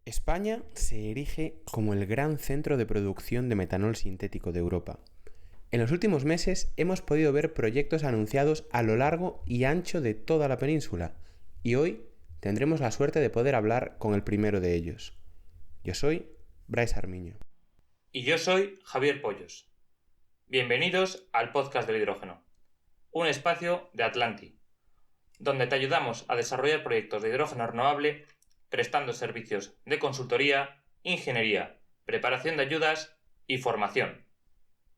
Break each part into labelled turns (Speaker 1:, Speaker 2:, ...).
Speaker 1: España se erige como el gran centro de producción de metanol sintético de Europa. En los últimos meses hemos podido ver proyectos anunciados a lo largo y ancho de toda la península, y hoy tendremos la suerte de poder hablar con el primero de ellos. Yo soy Bryce Armiño.
Speaker 2: Y yo soy Javier Pollos. Bienvenidos al podcast del hidrógeno, un espacio de Atlanti, donde te ayudamos a desarrollar proyectos de hidrógeno renovable prestando servicios de consultoría, ingeniería, preparación de ayudas y formación.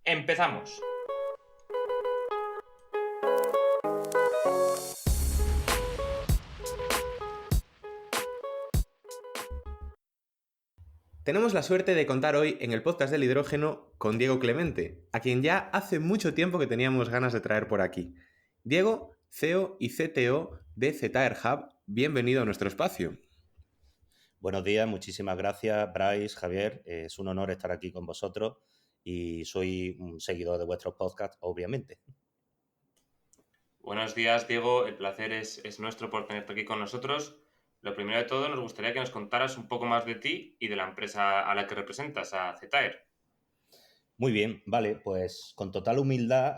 Speaker 2: ¡Empezamos!
Speaker 1: Tenemos la suerte de contar hoy en el podcast del hidrógeno con Diego Clemente, a quien ya hace mucho tiempo que teníamos ganas de traer por aquí. Diego, CEO y CTO de Zetaer Hub, bienvenido a nuestro espacio.
Speaker 3: Buenos días, muchísimas gracias, Bryce, Javier. Es un honor estar aquí con vosotros y soy un seguidor de vuestros podcasts, obviamente.
Speaker 2: Buenos días, Diego. El placer es nuestro por tenerte aquí con nosotros. Lo primero de todo, nos gustaría que nos contaras un poco más de ti y de la empresa a la que representas, a Zetaer.
Speaker 3: Muy bien, vale, pues con total humildad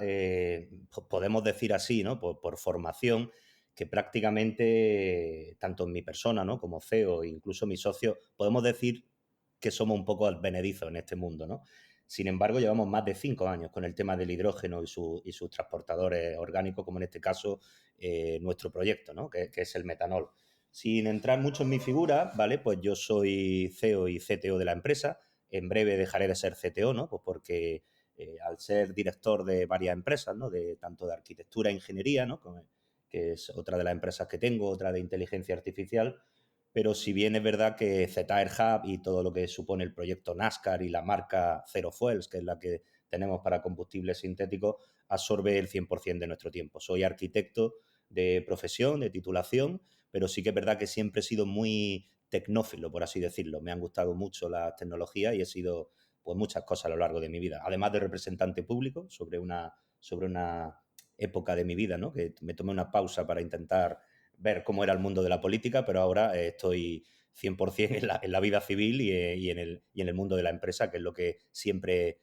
Speaker 3: podemos decir así, ¿no? Por formación, que prácticamente, tanto en mi persona, ¿no? Como CEO e incluso mis socios, podemos decir que somos un poco advenedizos en este mundo, ¿no? Sin embargo, llevamos más de 5 años con el tema del hidrógeno y sus transportadores orgánicos, como en este caso nuestro proyecto, ¿no? Que es el metanol. Sin entrar mucho en mi figura, ¿vale? Pues yo soy CEO y CTO de la empresa. En breve dejaré de ser CTO, ¿no? Pues porque al ser director de varias empresas, ¿no? Tanto de arquitectura e ingeniería, ¿no? Que es otra de las empresas que tengo, otra de inteligencia artificial. Pero si bien es verdad que Zetaer Hub y todo lo que supone el proyecto NASCAR y la marca Zero Fuels, que es la que tenemos para combustibles sintéticos, absorbe el 100% de nuestro tiempo. Soy arquitecto de profesión, de titulación, pero sí que es verdad que siempre he sido muy tecnófilo, por así decirlo. Me han gustado mucho las tecnologías y he sido pues muchas cosas a lo largo de mi vida. Además de representante público sobre una época de mi vida, ¿no? Que me tomé una pausa para intentar ver cómo era el mundo de la política, pero ahora estoy 100% en la vida civil y en el mundo de la empresa, que es lo que siempre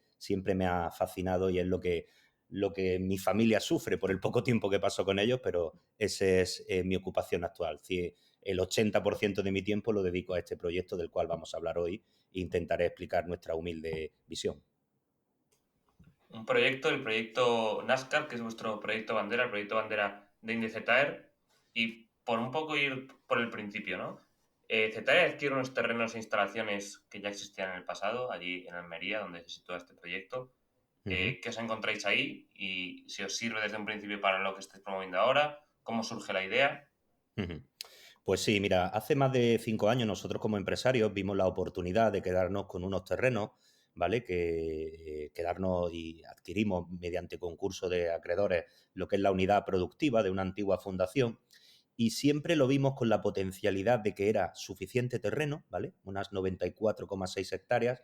Speaker 3: me ha fascinado y es lo que mi familia sufre por el poco tiempo que paso con ellos, pero esa es mi ocupación actual. El 80% de mi tiempo lo dedico a este proyecto del cual vamos a hablar hoy e intentaré explicar nuestra humilde visión.
Speaker 2: Un proyecto, el proyecto NASCAR, que es vuestro proyecto bandera, el proyecto bandera de Indezetaer, y por un poco ir por el principio, ¿no? Zetaer adquiere unos terrenos e instalaciones que ya existían en el pasado, allí en Almería, donde se sitúa este proyecto. ¿Qué os encontráis ahí? Y si os sirve desde un principio para lo que estáis promoviendo ahora, ¿cómo surge la idea?
Speaker 3: Pues sí, mira, hace más de 5 años nosotros como empresarios vimos la oportunidad de quedarnos con unos terrenos, ¿vale? Que quedarnos y adquirimos mediante concurso de acreedores lo que es la unidad productiva de una antigua fundación y siempre lo vimos con la potencialidad de que era suficiente terreno, ¿vale? Unas 94,6 hectáreas,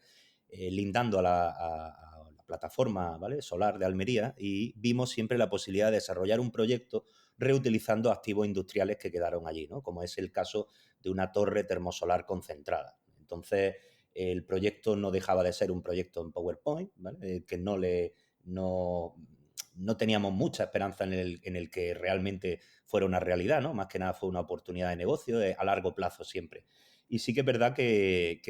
Speaker 3: lindando a la plataforma, ¿vale? Solar de Almería, y vimos siempre la posibilidad de desarrollar un proyecto reutilizando activos industriales que quedaron allí, ¿no? Como es el caso de una torre termosolar concentrada. Entonces, el proyecto no dejaba de ser un proyecto en PowerPoint, ¿vale? Que no teníamos mucha esperanza en el que realmente fuera una realidad, ¿no? Más que nada fue una oportunidad de negocio a largo plazo siempre. Y sí que es verdad que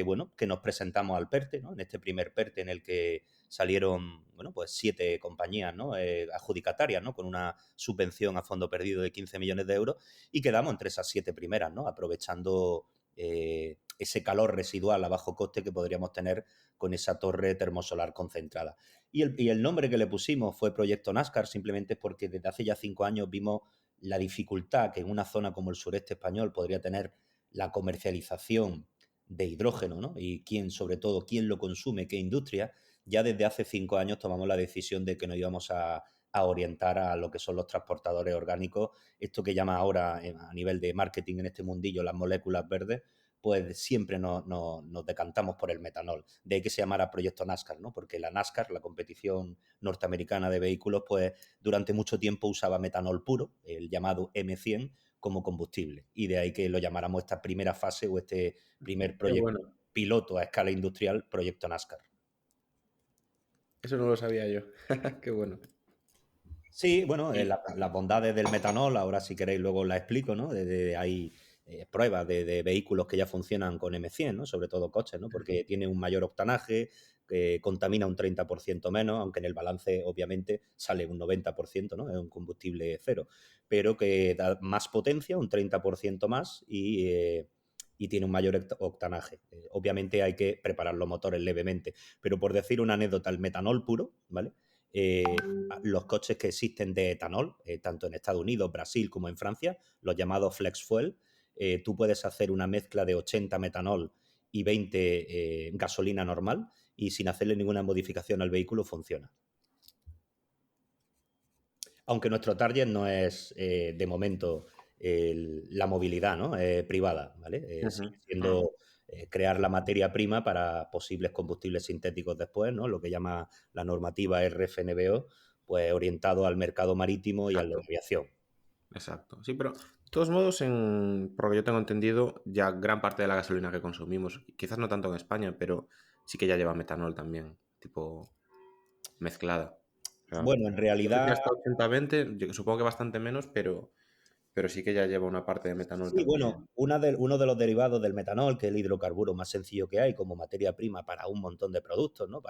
Speaker 3: nos presentamos al PERTE, ¿no? En este primer PERTE en el que salieron, bueno, pues 7 compañías, ¿no? Adjudicatarias, ¿no? Con una subvención a fondo perdido de 15 millones de euros y quedamos entre esas 7 primeras, ¿no? Aprovechando ese calor residual a bajo coste que podríamos tener con esa torre termosolar concentrada. Y el nombre que le pusimos fue Proyecto NASCAR, simplemente porque desde hace ya 5 años vimos la dificultad que en una zona como el sureste español podría tener la comercialización de hidrógeno, ¿no? Y sobre todo, quién lo consume, qué industria. Ya desde hace 5 años tomamos la decisión de que nos íbamos a orientar a lo que son los transportadores orgánicos, esto que llama ahora a nivel de marketing en este mundillo las moléculas verdes, pues siempre nos decantamos por el metanol. De ahí que se llamara Proyecto NASCAR, ¿no? Porque la NASCAR, la competición norteamericana de vehículos, pues durante mucho tiempo usaba metanol puro, el llamado M100, como combustible. Y de ahí que lo llamáramos esta primera fase o este primer
Speaker 1: Qué
Speaker 3: proyecto
Speaker 1: bueno.
Speaker 3: piloto a escala industrial, proyecto NASCAR.
Speaker 1: Eso no lo sabía yo. Qué bueno.
Speaker 3: Sí, bueno,
Speaker 2: Y
Speaker 3: las bondades del metanol, ahora si queréis luego la explico, ¿no? Hay pruebas de vehículos que ya funcionan con M100, ¿no? Sobre todo coches, ¿no? Porque tiene un mayor octanaje, que contamina un 30% menos, aunque en el balance obviamente sale un 90%, ¿no? Es un combustible cero, pero que da más potencia, un 30% más y tiene un mayor octanaje. Obviamente hay que preparar los motores levemente, pero por decir una anécdota, el metanol puro, ¿vale? Eh, los coches que existen de etanol, tanto en Estados Unidos, Brasil como en Francia, los llamados flex fuel, tú puedes hacer una mezcla de 80 metanol y 20 gasolina normal y sin hacerle ninguna modificación al vehículo funciona. Aunque nuestro target no es de momento la movilidad, ¿no? Privada, ¿vale? Sigue siendo crear la materia prima para posibles combustibles sintéticos después, ¿no? Lo que llama la normativa RFNBO, pues orientado al mercado marítimo y a la
Speaker 1: Exacto.
Speaker 3: aviación.
Speaker 1: Exacto. Sí, pero de todos modos, por lo que yo tengo entendido, ya gran parte de la gasolina que consumimos, quizás no tanto en España, pero sí que ya lleva metanol también, tipo mezclada. O sea,
Speaker 3: Bueno, en
Speaker 1: no sé si
Speaker 3: realidad
Speaker 1: hasta 80-20, yo supongo que bastante menos, pero sí que ya lleva una parte de metanol
Speaker 3: sí, bueno,
Speaker 1: también.
Speaker 3: uno de los derivados del metanol, que es el hidrocarburo más sencillo que hay como materia prima para un montón de productos, ¿no?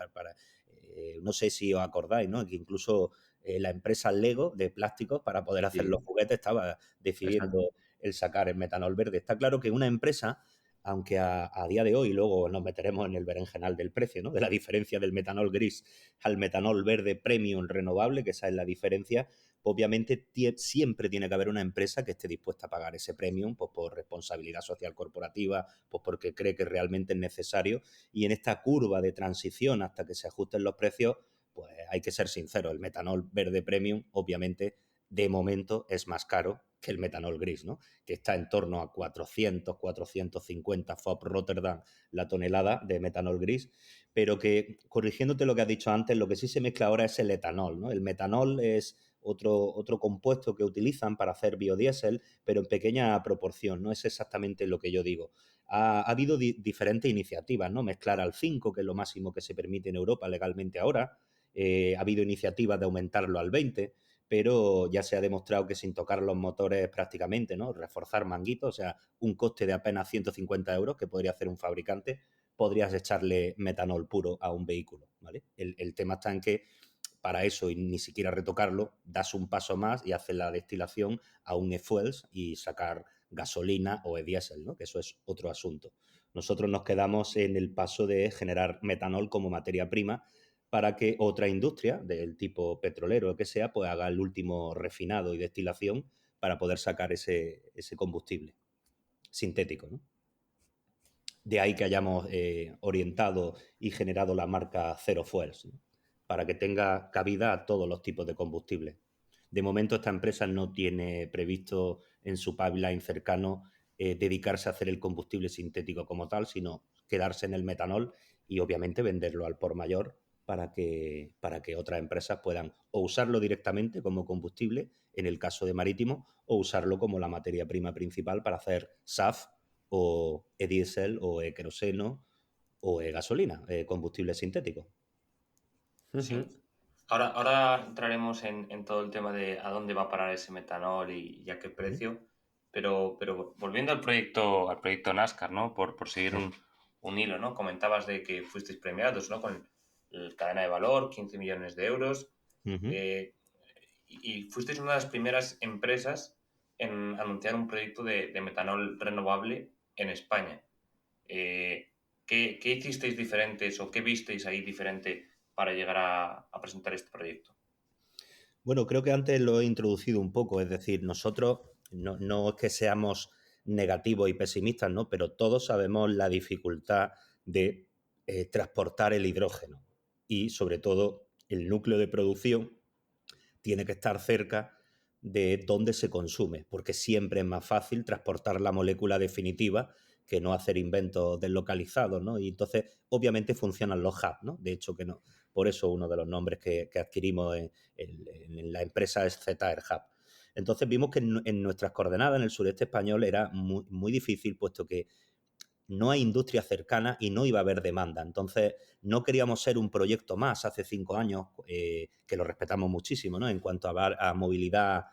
Speaker 3: No sé si os acordáis, ¿no? Que incluso la empresa Lego de plásticos para poder hacer
Speaker 1: Sí,
Speaker 3: los juguetes estaba
Speaker 1: exacto.
Speaker 3: decidiendo el sacar el metanol verde. Está claro que una empresa, aunque a día de hoy luego nos meteremos en el berenjenal del precio, ¿no? De la diferencia del metanol gris al metanol verde premium renovable, que esa es la diferencia, obviamente siempre tiene que haber una empresa que esté dispuesta a pagar ese premium pues, por responsabilidad social corporativa, pues porque cree que realmente es necesario. Y en esta curva de transición hasta que se ajusten los precios, pues hay que ser sincero, el metanol verde premium obviamente de momento es más caro que el metanol gris, ¿no? Que está en torno a 400, 450 FOB Rotterdam la tonelada de metanol gris, pero que, corrigiéndote lo que has dicho antes, lo que sí se mezcla ahora es el etanol, ¿no? El metanol es otro compuesto que utilizan para hacer biodiesel, pero en pequeña proporción, no es exactamente lo que yo digo. Ha habido diferentes iniciativas, ¿no? Mezclar al 5, que es lo máximo que se permite en Europa legalmente ahora. Ha habido iniciativas de aumentarlo al 20, pero ya se ha demostrado que sin tocar los motores prácticamente, ¿no? Reforzar manguitos, o sea, un coste de apenas 150 euros que podría hacer un fabricante, podrías echarle metanol puro a un vehículo, ¿vale? El tema está en que para eso y ni siquiera retocarlo, das un paso más y haces la destilación a un e-fuels y sacar gasolina o e-diésel, ¿no? Que eso es otro asunto. Nosotros nos quedamos en el paso de generar metanol como materia prima para que otra industria del tipo petrolero o que sea, pues haga el último refinado y destilación para poder sacar ese combustible sintético, ¿no? De ahí que hayamos orientado y generado la marca Zero Fuels, ¿no? Para que tenga cabida a todos los tipos de combustibles. De momento, esta empresa no tiene previsto en su pipeline cercano dedicarse a hacer el combustible sintético como tal, sino quedarse en el metanol y obviamente venderlo al por mayor para que otras empresas puedan o usarlo directamente como combustible, en el caso de marítimo, o usarlo como la materia prima principal para hacer SAF o e-diésel o e-queroseno o e-gasolina, combustible sintético.
Speaker 2: sí. Ahora entraremos en todo el tema de a dónde va a parar ese metanol y a qué precio. Pero volviendo al proyecto NASCAR, ¿no? Por seguir un hilo, ¿no? Comentabas de que fuisteis premiados, ¿no? Con el cadena de valor, 15 millones de euros.
Speaker 3: Uh-huh.
Speaker 2: eh, y fuisteis una de las primeras empresas en anunciar un proyecto de metanol renovable en España. Eh, ¿qué hicisteis diferentes o qué visteis ahí diferente para llegar a presentar este proyecto?
Speaker 3: Bueno, creo que antes lo he introducido un poco, es decir, nosotros no es que seamos negativos y pesimistas, ¿no? Pero todos sabemos la dificultad de transportar el hidrógeno y sobre todo el núcleo de producción tiene que estar cerca de donde se consume, porque siempre es más fácil transportar la molécula definitiva que no hacer inventos deslocalizados, ¿no? Y entonces, obviamente, funcionan los hubs, ¿no? De hecho, que no. Por eso uno de los nombres que adquirimos en la empresa es ZR Hub. Entonces vimos que en nuestras coordenadas, en el sureste español, era muy, muy difícil, puesto que no hay industria cercana y no iba a haber demanda. Entonces, no queríamos ser un proyecto más hace 5 años, que lo respetamos muchísimo, ¿no? En cuanto a movilidad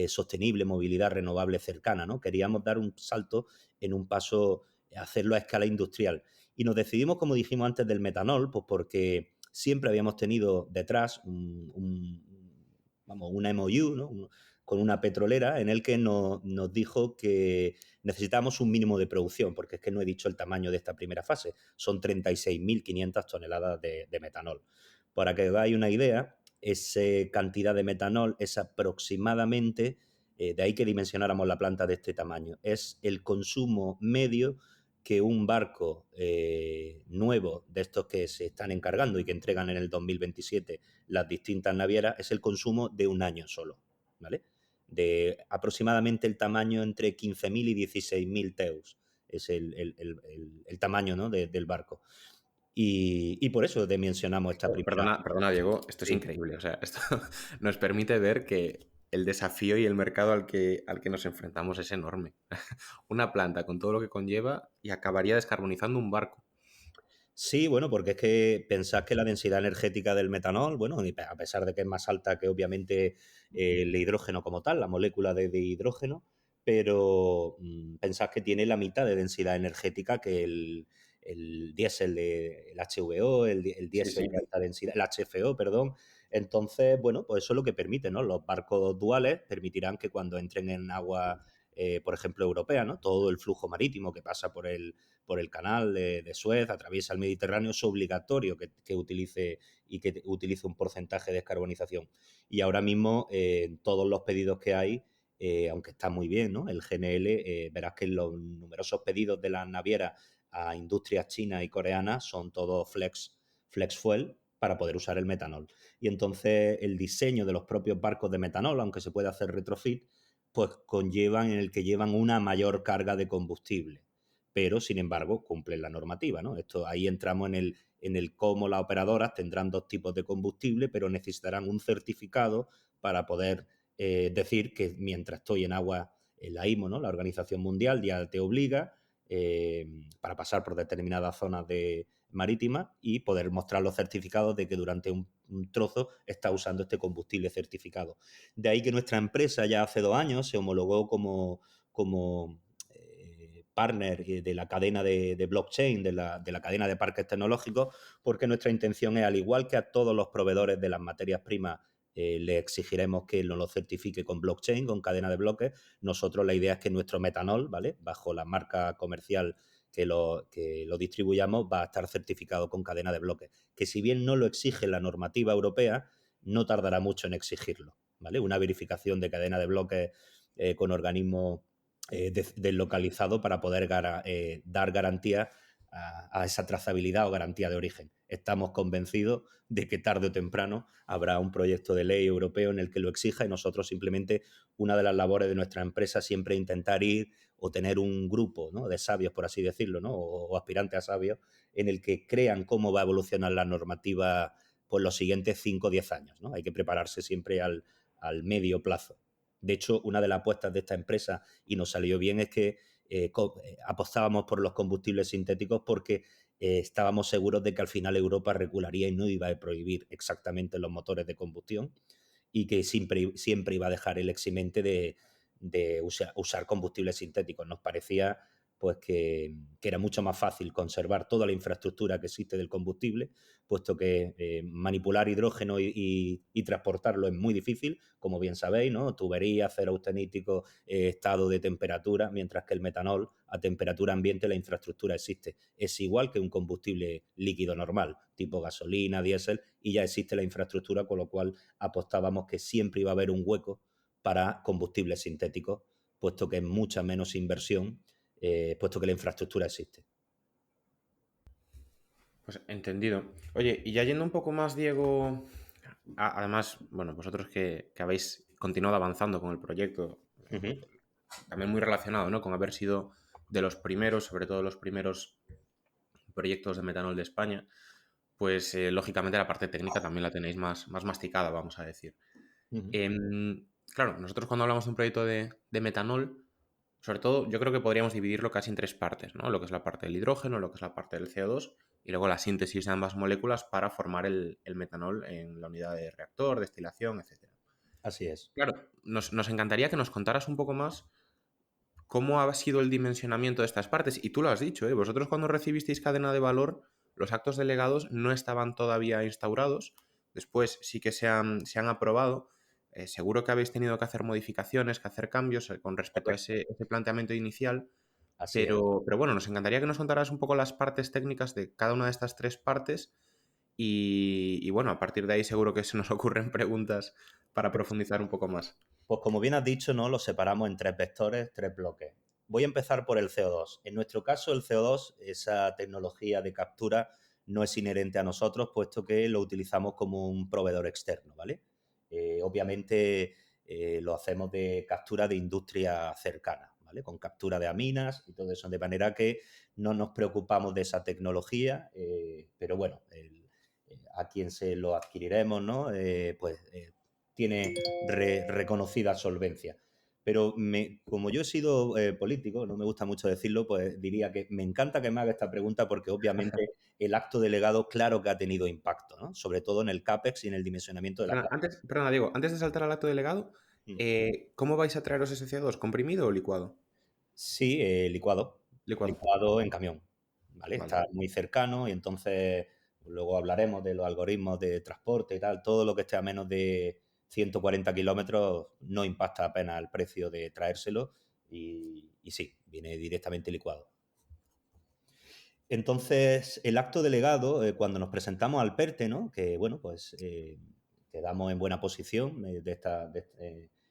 Speaker 3: sostenible, movilidad renovable cercana, ¿no? Queríamos dar un salto en un paso, hacerlo a escala industrial. Y nos decidimos, como dijimos antes, del metanol, pues porque siempre habíamos tenido detrás una MOU, ¿no? Con una petrolera en el que nos dijo que necesitamos un mínimo de producción, porque es que no he dicho el tamaño de esta primera fase. Son 36.500 toneladas de metanol. Para que os hagáis una idea, esa cantidad de metanol es aproximadamente, de ahí que dimensionáramos la planta de este tamaño, es el consumo medio que un barco nuevo de estos que se están encargando y que entregan en el 2027 las distintas navieras, es el consumo de un año solo, ¿vale? De aproximadamente el tamaño entre 15.000 y 16.000 teus. Es el tamaño, ¿no? del barco. Y por eso dimensionamos esta primera.
Speaker 1: Perdona, Diego, esto es
Speaker 3: Sí.
Speaker 1: increíble. O sea, esto nos permite ver que el desafío y el mercado al que nos enfrentamos es enorme. Una planta con todo lo que conlleva y acabaría descarbonizando un barco.
Speaker 3: Sí, bueno, porque es que pensás que la densidad energética del metanol, bueno, y a pesar de que es más alta que obviamente el hidrógeno como tal, la molécula de hidrógeno, pero pensás que tiene la mitad de densidad energética que el diésel, el HVO, el
Speaker 1: Sí,
Speaker 3: diésel
Speaker 1: sí.
Speaker 3: de alta densidad, el HFO, perdón. Entonces, bueno, pues eso es lo que permite, ¿no? Los barcos duales permitirán que cuando entren en agua, por ejemplo, europea, ¿no? Todo el flujo marítimo que pasa por el canal de Suez, atraviesa el Mediterráneo, es obligatorio que utilice un porcentaje de descarbonización. Y ahora mismo, todos los pedidos que hay, aunque está muy bien, ¿no? El GNL, verás que los numerosos pedidos de las navieras a industrias chinas y coreanas son todos flex fuel para poder usar el metanol. Y entonces el diseño de los propios barcos de metanol, aunque se puede hacer retrofit, pues conllevan en el que llevan una mayor carga de combustible, pero sin embargo cumplen la normativa, ¿no? Ahí entramos en el cómo las operadoras tendrán 2 tipos de combustible, pero necesitarán un certificado para poder decir que mientras estoy en agua, en la IMO, ¿no? La Organización Mundial ya te obliga para pasar por determinadas zonas marítimas y poder mostrar los certificados de que durante un trozo está usando este combustible certificado. De ahí que nuestra empresa ya hace 2 años se homologó como partner de la cadena de blockchain, de la cadena de parques tecnológicos, porque nuestra intención es, al igual que a todos los proveedores de las materias primas, le exigiremos que nos lo certifique con blockchain, con cadena de bloques. Nosotros la idea es que nuestro metanol, ¿vale? Bajo la marca comercial que lo distribuyamos, va a estar certificado con cadena de bloques, que si bien no lo exige la normativa europea, no tardará mucho en exigirlo, ¿vale? Una verificación de cadena de bloques con organismos deslocalizado para poder dar garantía a esa trazabilidad o garantía de origen. Estamos convencidos de que tarde o temprano habrá un proyecto de ley europeo en el que lo exija, y nosotros simplemente, una de las labores de nuestra empresa siempre es intentar ir o tener un grupo, ¿no? De sabios, por así decirlo, ¿no? o aspirantes a sabios, en el que crean cómo va a evolucionar la normativa por los siguientes 5 o 10 años, ¿no? Hay que prepararse siempre al medio plazo. De hecho, una de las apuestas de esta empresa, y nos salió bien, es que apostábamos por los combustibles sintéticos porque estábamos seguros de que al final Europa regularía y no iba a prohibir exactamente los motores de combustión, y que siempre iba a dejar el eximente de usar combustibles sintéticos. Nos parecía pues que era mucho más fácil conservar toda la infraestructura que existe del combustible, puesto que manipular hidrógeno y transportarlo es muy difícil, como bien sabéis, ¿no? Tuberías, cero austenítico, estado de temperatura, mientras que el metanol, a temperatura ambiente, la infraestructura existe. Es igual que un combustible líquido normal, tipo gasolina, diésel, y ya existe la infraestructura, con lo cual apostábamos que siempre iba a haber un hueco para combustibles sintéticos, puesto que es mucha menos inversión, puesto que la infraestructura existe.
Speaker 1: Pues entendido. Oye, y ya yendo un poco más, Diego, además, bueno, vosotros que habéis continuado avanzando con el proyecto, también muy relacionado, ¿no? Con haber sido de los primeros, sobre todo los primeros proyectos de metanol de España, pues lógicamente la parte técnica también la tenéis más masticada, vamos a decir. Claro, nosotros cuando hablamos de un proyecto de metanol, sobre todo yo creo que podríamos dividirlo casi en tres partes, ¿no? Lo que es la parte del hidrógeno, lo que es la parte del CO2 y luego la síntesis de ambas moléculas para formar el metanol en la unidad de reactor, destilación, etcétera.
Speaker 3: Así es.
Speaker 1: Claro, nos encantaría que nos contaras un poco más cómo ha sido el dimensionamiento de estas partes. Y tú lo has dicho, ¿eh? Vosotros cuando recibisteis cadena de valor, los actos delegados no estaban todavía instaurados. Después sí que se han aprobado. Seguro que habéis tenido que hacer modificaciones, que hacer cambios con respecto a
Speaker 3: Correcto.
Speaker 1: ese planteamiento inicial.
Speaker 3: Así es.
Speaker 1: Pero bueno, nos encantaría que nos contaras un poco las partes técnicas de cada una de estas tres partes. Y bueno, a partir de ahí seguro que se nos ocurren preguntas para profundizar un poco más.
Speaker 3: Pues como bien has dicho, ¿no? Lo separamos en tres vectores, tres bloques. Voy a empezar por el CO2. En nuestro caso, el CO2, esa tecnología de captura, no es inherente a nosotros, puesto que lo utilizamos como un proveedor externo, ¿vale? Obviamente lo hacemos de captura de industria cercana, ¿vale? Con captura de aminas y todo eso, de manera que no nos preocupamos de esa tecnología, pero bueno, a quien se lo adquiriremos, ¿no? Tiene reconocida solvencia. Pero como yo he sido político, no me gusta mucho decirlo, pues diría que me encanta que me haga esta pregunta porque obviamente el acto delegado claro que ha tenido impacto, ¿no? Sobre todo en el CAPEX y en el dimensionamiento de la planta.
Speaker 1: Perdona, Diego, antes de saltar al acto delegado,
Speaker 3: Mm.
Speaker 1: ¿cómo vais a traeros ese CO2? ¿Comprimido o licuado?
Speaker 3: Sí, licuado.
Speaker 1: Licuado.
Speaker 3: Licuado en camión, ¿vale?
Speaker 1: Vale.
Speaker 3: Está muy cercano y entonces luego hablaremos de los algoritmos de transporte y tal. Todo lo que esté a menos de 140 kilómetros no impacta apenas el precio de traérselo y sí, viene directamente licuado. Entonces, el acto delegado, cuando nos presentamos al PERTE, ¿no? Que, bueno, pues quedamos en buena posición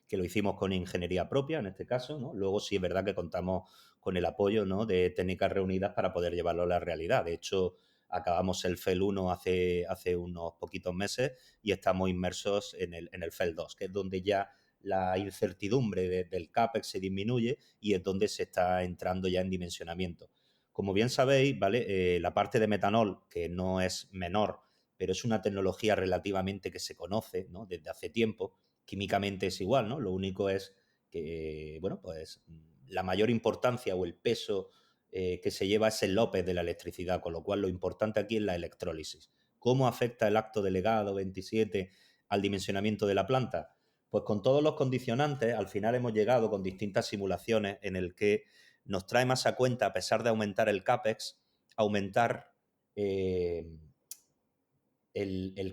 Speaker 3: que lo hicimos con ingeniería propia, en este caso, ¿no? Luego sí es verdad que contamos con el apoyo, ¿no? De técnicas reunidas para poder llevarlo a la realidad. De hecho, acabamos el FEL 1 hace unos poquitos meses y estamos inmersos en el FEL 2, que es donde ya la incertidumbre del CAPEX se disminuye y es donde se está entrando ya en dimensionamiento. Como bien sabéis, ¿vale? La parte de metanol, que no es menor, pero es una tecnología relativamente que se conoce, ¿no? Desde hace tiempo. Químicamente es igual, ¿no? Lo único es que, bueno, pues la mayor importancia o el peso que se lleva es el López de la electricidad, con lo cual lo importante aquí es la electrólisis. ¿Cómo afecta el acto delegado 27 al dimensionamiento de la planta? Pues con todos los condicionantes, al final hemos llegado con distintas simulaciones en el que nos trae más a cuenta, a pesar de aumentar el CAPEX, aumentar el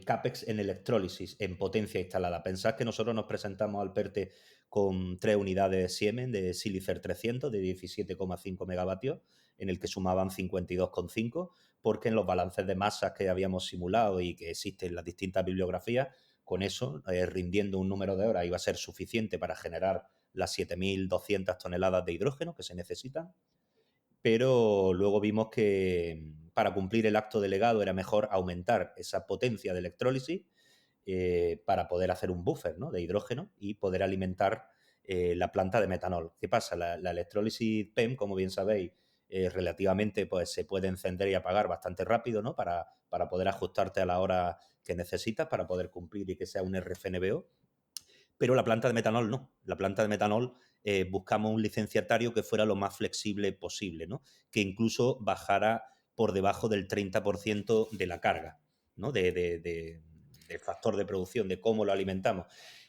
Speaker 3: CAPEX en electrólisis, en potencia instalada. Pensad que nosotros nos presentamos al PERTE con 3 unidades Siemens de Silicer 300 de 17,5 megavatios, en el que sumaban 52,5, porque en los balances de masas que habíamos simulado y que existen en las distintas bibliografías, con eso, rindiendo un número de horas, iba a ser suficiente para generar las 7.200 toneladas de hidrógeno que se necesitan, pero luego vimos que para cumplir el acto delegado era mejor aumentar esa potencia de electrólisis para poder hacer un buffer, ¿no? De hidrógeno y poder alimentar la planta de metanol. ¿Qué pasa? La electrólisis PEM, como bien sabéis, relativamente pues, se puede encender y apagar bastante rápido, ¿no? Para poder ajustarte a la hora que necesitas para poder cumplir y que sea un RFNBO. Pero la planta de metanol no. La planta de metanol buscamos un licenciatario que fuera lo más flexible posible, ¿no? Que incluso bajara por debajo del 30% de la carga, ¿no? De factor de producción, de cómo lo alimentamos.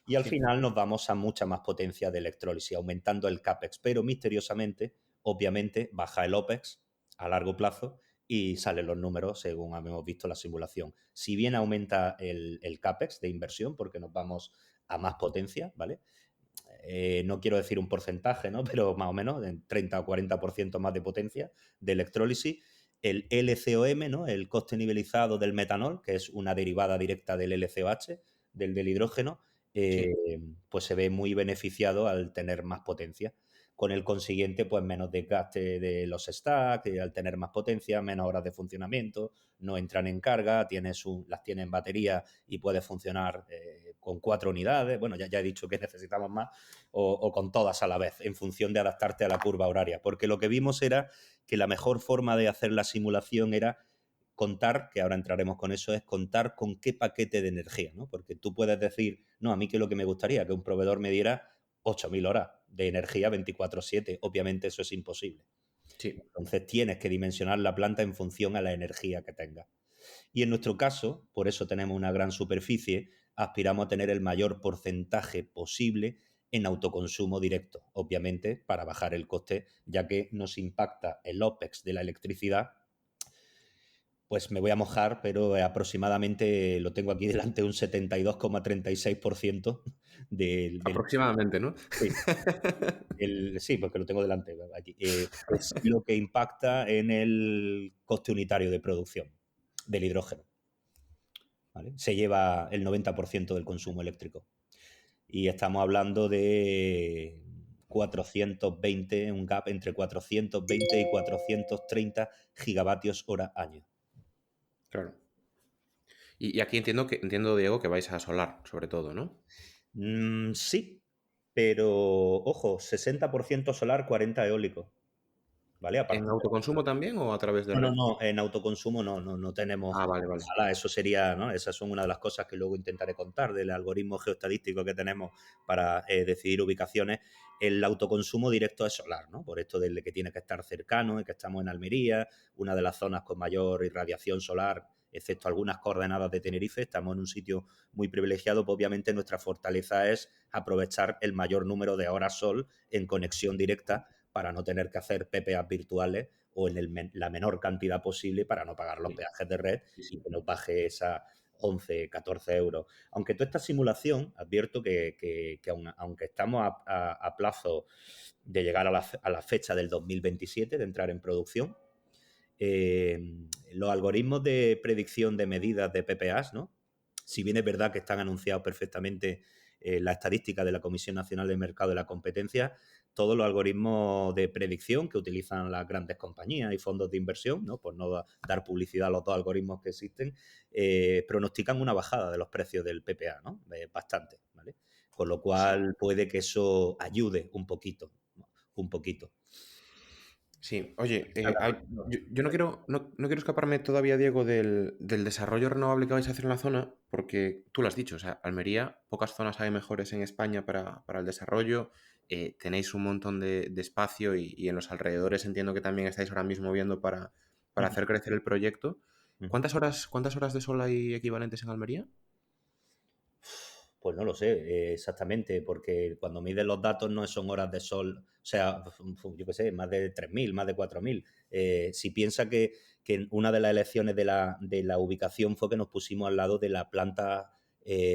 Speaker 3: Y al final nos vamos a mucha más potencia de electrólisis, aumentando el CAPEX. Pero misteriosamente, obviamente, baja el OPEX a largo plazo y salen los números según hemos visto la simulación. Si bien aumenta el CAPEX de inversión, porque nos vamos a más potencia, ¿vale? No quiero decir un porcentaje, ¿no? Pero más o menos, en 30 o 40% más de potencia de electrólisis. El LCOM, ¿no? El coste nivelizado del metanol, que es una derivada directa del LCOH, del hidrógeno,
Speaker 1: Sí.
Speaker 3: pues se ve muy beneficiado al tener más potencia. Con el consiguiente, pues menos desgaste de los stacks, al tener más potencia, menos horas de funcionamiento, no entran en carga, las tienes en batería y puedes funcionar con 4 unidades. Bueno, ya he dicho que necesitamos más, o con todas a la vez, en función de adaptarte a la curva horaria. Porque lo que vimos era que la mejor forma de hacer la simulación era contar, que ahora entraremos con eso, es contar con qué paquete de energía, ¿no? Porque tú puedes decir, no, a mí que lo que me gustaría, que un proveedor me diera 8.000 horas de energía 24/7. Obviamente eso es imposible.
Speaker 1: Sí.
Speaker 3: Entonces tienes que dimensionar la planta en función a la energía que tengas. Y en nuestro caso, por eso tenemos una gran superficie, aspiramos a tener el mayor porcentaje posible en autoconsumo directo, obviamente para bajar el coste, ya que nos impacta el OPEX de la electricidad. Pues me voy a mojar, pero aproximadamente lo tengo aquí delante, un 72,36% del...
Speaker 1: Aproximadamente, ¿no?
Speaker 3: Sí, sí, porque lo tengo delante aquí. Es lo que impacta en el coste unitario de producción del hidrógeno. ¿Vale? Se lleva el 90% del consumo eléctrico. Y estamos hablando de 420, un gap entre 420 y 430 gigavatios hora año.
Speaker 1: Claro. Y aquí entiendo, Diego, que vais a solar, sobre todo, ¿no?
Speaker 3: Sí, pero ojo, 60% solar, 40 eólico. ¿Vale?
Speaker 1: ¿En autoconsumo también o a través de red?
Speaker 3: No, en autoconsumo no tenemos.
Speaker 1: Ah, vale.
Speaker 3: Eso sería, ¿no? Esas son una de las cosas que luego intentaré contar del algoritmo geoestadístico que tenemos para decidir ubicaciones. El autoconsumo directo es solar, ¿no? Por esto de que tiene que estar cercano y que estamos en Almería, una de las zonas con mayor irradiación solar, excepto algunas coordenadas de Tenerife. Estamos en un sitio muy privilegiado, pues obviamente nuestra fortaleza es aprovechar el mayor número de horas sol en conexión directa para no tener que hacer PPAs virtuales o en la menor cantidad posible para no pagar los peajes de red y que nos baje esa 11, 14 euros. Aunque toda esta simulación, advierto que aunque estamos a plazo de llegar a la fecha del 2027, de entrar en producción, los algoritmos de predicción de medidas de PPAs, ¿no? Si bien es verdad que están anunciados perfectamente la estadística de la Comisión Nacional del Mercado y la Competencia, todos los algoritmos de predicción que utilizan las grandes compañías y fondos de inversión, ¿no? Por no dar publicidad a los dos algoritmos que existen, pronostican una bajada de los precios del PPA, ¿no? Bastante, ¿vale? Con lo cual puede que eso ayude un poquito, ¿no? Un poquito.
Speaker 1: Sí, oye, yo no quiero escaparme todavía, Diego, del desarrollo renovable que vais a hacer en la zona, porque tú lo has dicho, o sea, Almería, pocas zonas hay mejores en España para el desarrollo, tenéis un montón de espacio y en los alrededores entiendo que también estáis ahora mismo viendo para hacer crecer el proyecto. ¿Cuántas horas de sol hay equivalentes en Almería?
Speaker 3: Pues no lo sé exactamente, porque cuando miden los datos no son horas de sol, o sea, yo qué sé, más de 3.000, más de 4.000. Si piensa que una de las elecciones de la ubicación fue que nos pusimos al lado de la planta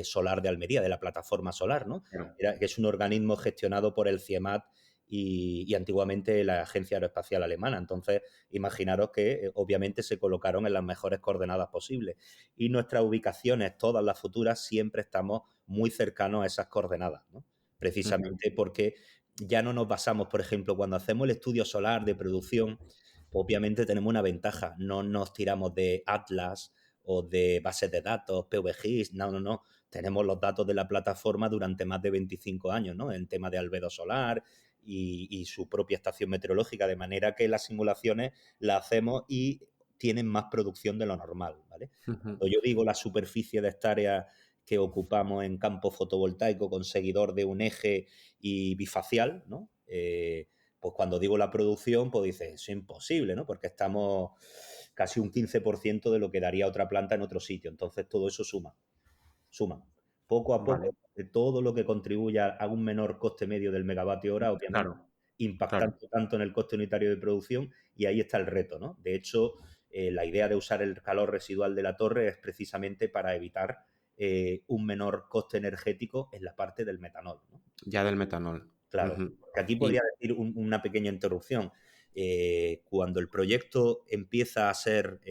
Speaker 3: solar de Almería, de la plataforma solar, ¿no?
Speaker 1: Claro.
Speaker 3: Que es un organismo gestionado por el CIEMAT y antiguamente la Agencia Aeroespacial Alemana. Entonces, imaginaros que obviamente se colocaron en las mejores coordenadas posibles. Y nuestras ubicaciones, todas las futuras, siempre estamos muy cercanos a esas coordenadas, ¿no? Precisamente porque ya no nos basamos, por ejemplo, cuando hacemos el estudio solar de producción, obviamente tenemos una ventaja, no nos tiramos de Atlas o de bases de datos, PVGIS, no. Tenemos los datos de la plataforma durante más de 25 años, ¿no? En tema de albedo solar y su propia estación meteorológica, de manera que las simulaciones las hacemos y tienen más producción de lo normal, ¿vale? Cuando yo digo la superficie de hectáreas que ocupamos en campo fotovoltaico con seguidor de un eje y bifacial, ¿no? Pues cuando digo la producción, pues dices, es imposible, ¿no? Porque estamos casi un 15% de lo que daría otra planta en otro sitio. Entonces todo eso suma. Poco a poco, todo lo que contribuya a un menor coste medio del megavatio hora, obviamente, impactando tanto en el coste unitario de producción, y ahí está el reto, ¿no? De hecho, la idea de usar el calor residual de la torre es precisamente para evitar un menor coste energético en la parte del metanol, ¿no?
Speaker 1: Ya del metanol.
Speaker 3: Claro, porque aquí podría decir una pequeña interrupción. Cuando el proyecto empieza a ser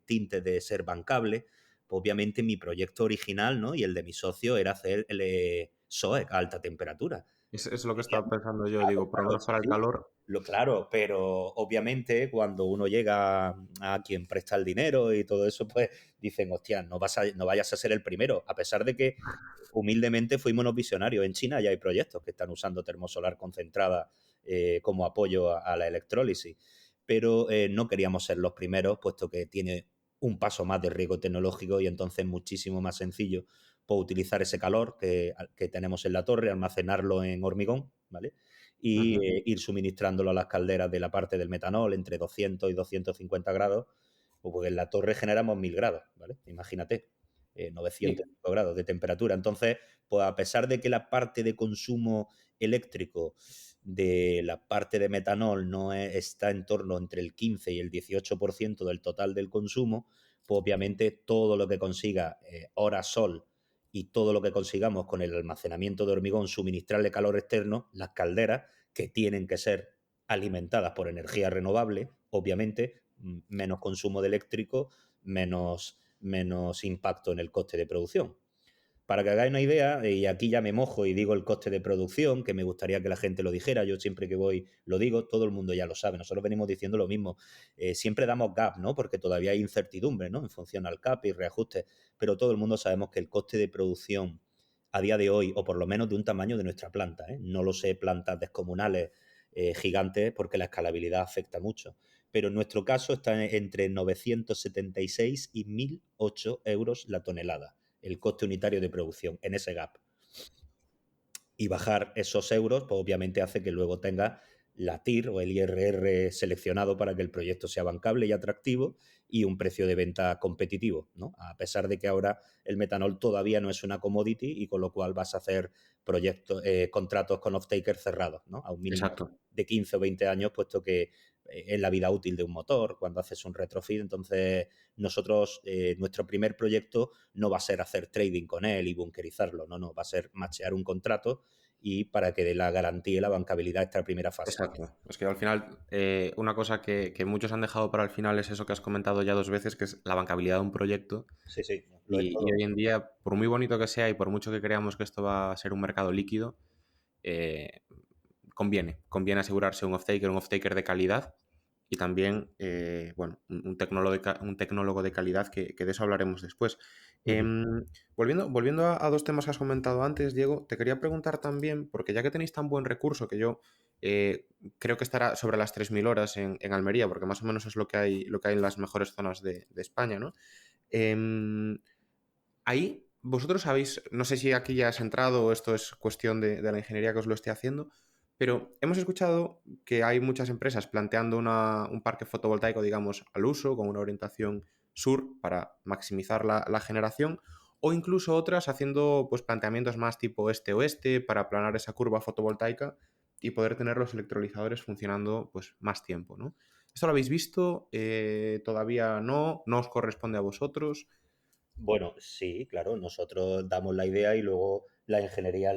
Speaker 3: tinte de ser bancable, pues obviamente mi proyecto original, ¿no? Y el de mi socio era hacer el SOEC a alta temperatura.
Speaker 1: Es lo que estaba pensando yo, digo, problemas para el calor.
Speaker 3: Claro, pero obviamente cuando uno llega a quien presta el dinero y todo eso, pues dicen, hostia, no vayas a ser el primero, a pesar de que humildemente fuimos unos visionarios. En China ya hay proyectos que están usando termosolar concentrada como apoyo a la electrólisis, pero no queríamos ser los primeros, puesto que tiene un paso más de riesgo tecnológico y entonces muchísimo más sencillo pues, utilizar ese calor que tenemos en la torre, almacenarlo en hormigón, ¿vale? Y
Speaker 1: Ujú.
Speaker 3: ir suministrándolo a las calderas de la parte del metanol entre 200 y 250 grados, pues porque en la torre generamos 1000 grados, ¿vale? Imagínate, 900
Speaker 1: Sí,
Speaker 3: grados de temperatura. Entonces, pues a pesar de que la parte de consumo eléctrico de la parte de metanol no está en torno entre el 15 y el 18% del total del consumo, pues obviamente todo lo que consiga hora sol y todo lo que consigamos con el almacenamiento de hormigón, suministrarle calor externo, las calderas, que tienen que ser alimentadas por energía renovable, obviamente, menos consumo de eléctrico, menos impacto en el coste de producción. Para que hagáis una idea, y aquí ya me mojo y digo el coste de producción, que me gustaría que la gente lo dijera, yo siempre que voy lo digo, todo el mundo ya lo sabe, nosotros venimos diciendo lo mismo. Siempre damos gap, ¿no? Porque todavía hay incertidumbre, ¿no? En función al CAP y reajustes, pero todo el mundo sabemos que el coste de producción a día de hoy, o por lo menos de un tamaño de nuestra planta, no lo sé, plantas descomunales gigantes, porque la escalabilidad afecta mucho, pero en nuestro caso está entre 976 y 1.008 euros la tonelada el coste unitario de producción en ese gap. Y bajar esos euros, pues obviamente hace que luego tenga la TIR o el IRR seleccionado para que el proyecto sea bancable y atractivo y un precio de venta competitivo, ¿no? A pesar de que ahora el metanol todavía no es una commodity y con lo cual vas a hacer proyectos, contratos con off-takers cerrados, ¿no? A un mínimo
Speaker 1: exacto.
Speaker 3: de 15 o 20 años, puesto que es la vida útil de un motor cuando haces un retrofit. Entonces, nosotros, nuestro primer proyecto no va a ser hacer trading con él y bunkerizarlo, no, va a ser machear un contrato y para que dé la garantía y la bancabilidad esta primera fase.
Speaker 1: Exacto. Es que al final, una cosa que muchos han dejado para el final es eso que has comentado ya 2 veces, que es la bancabilidad de un proyecto.
Speaker 3: Sí, sí, lo es
Speaker 1: Y
Speaker 3: todo.
Speaker 1: hoy en día, por muy bonito que sea y por mucho que creamos que esto va a ser un mercado líquido, eh, conviene asegurarse un off-taker de calidad y también, bueno, un tecnólogo de calidad que de eso hablaremos después.
Speaker 3: Uh -huh.
Speaker 1: Volviendo a 2 temas que has comentado antes, Diego, te quería preguntar también, porque ya que tenéis tan buen recurso, que yo eh, creo que estará sobre las 3.000 horas en Almería, porque más o menos es lo que hay en las mejores zonas de España, ¿no? Em, Ahí vosotros sabéis, no sé si aquí ya has entrado o esto es cuestión de la ingeniería que os lo esté haciendo, pero hemos escuchado que hay muchas empresas planteando un parque fotovoltaico, digamos, al uso, con una orientación sur para maximizar la generación, o incluso otras haciendo pues, planteamientos más tipo este-oeste para aplanar esa curva fotovoltaica y poder tener los electrolizadores funcionando pues, más tiempo, ¿no? ¿Esto lo habéis visto? ¿Todavía no? ¿No os corresponde a vosotros?
Speaker 3: Bueno, sí, claro, nosotros damos la idea y luego la ingeniería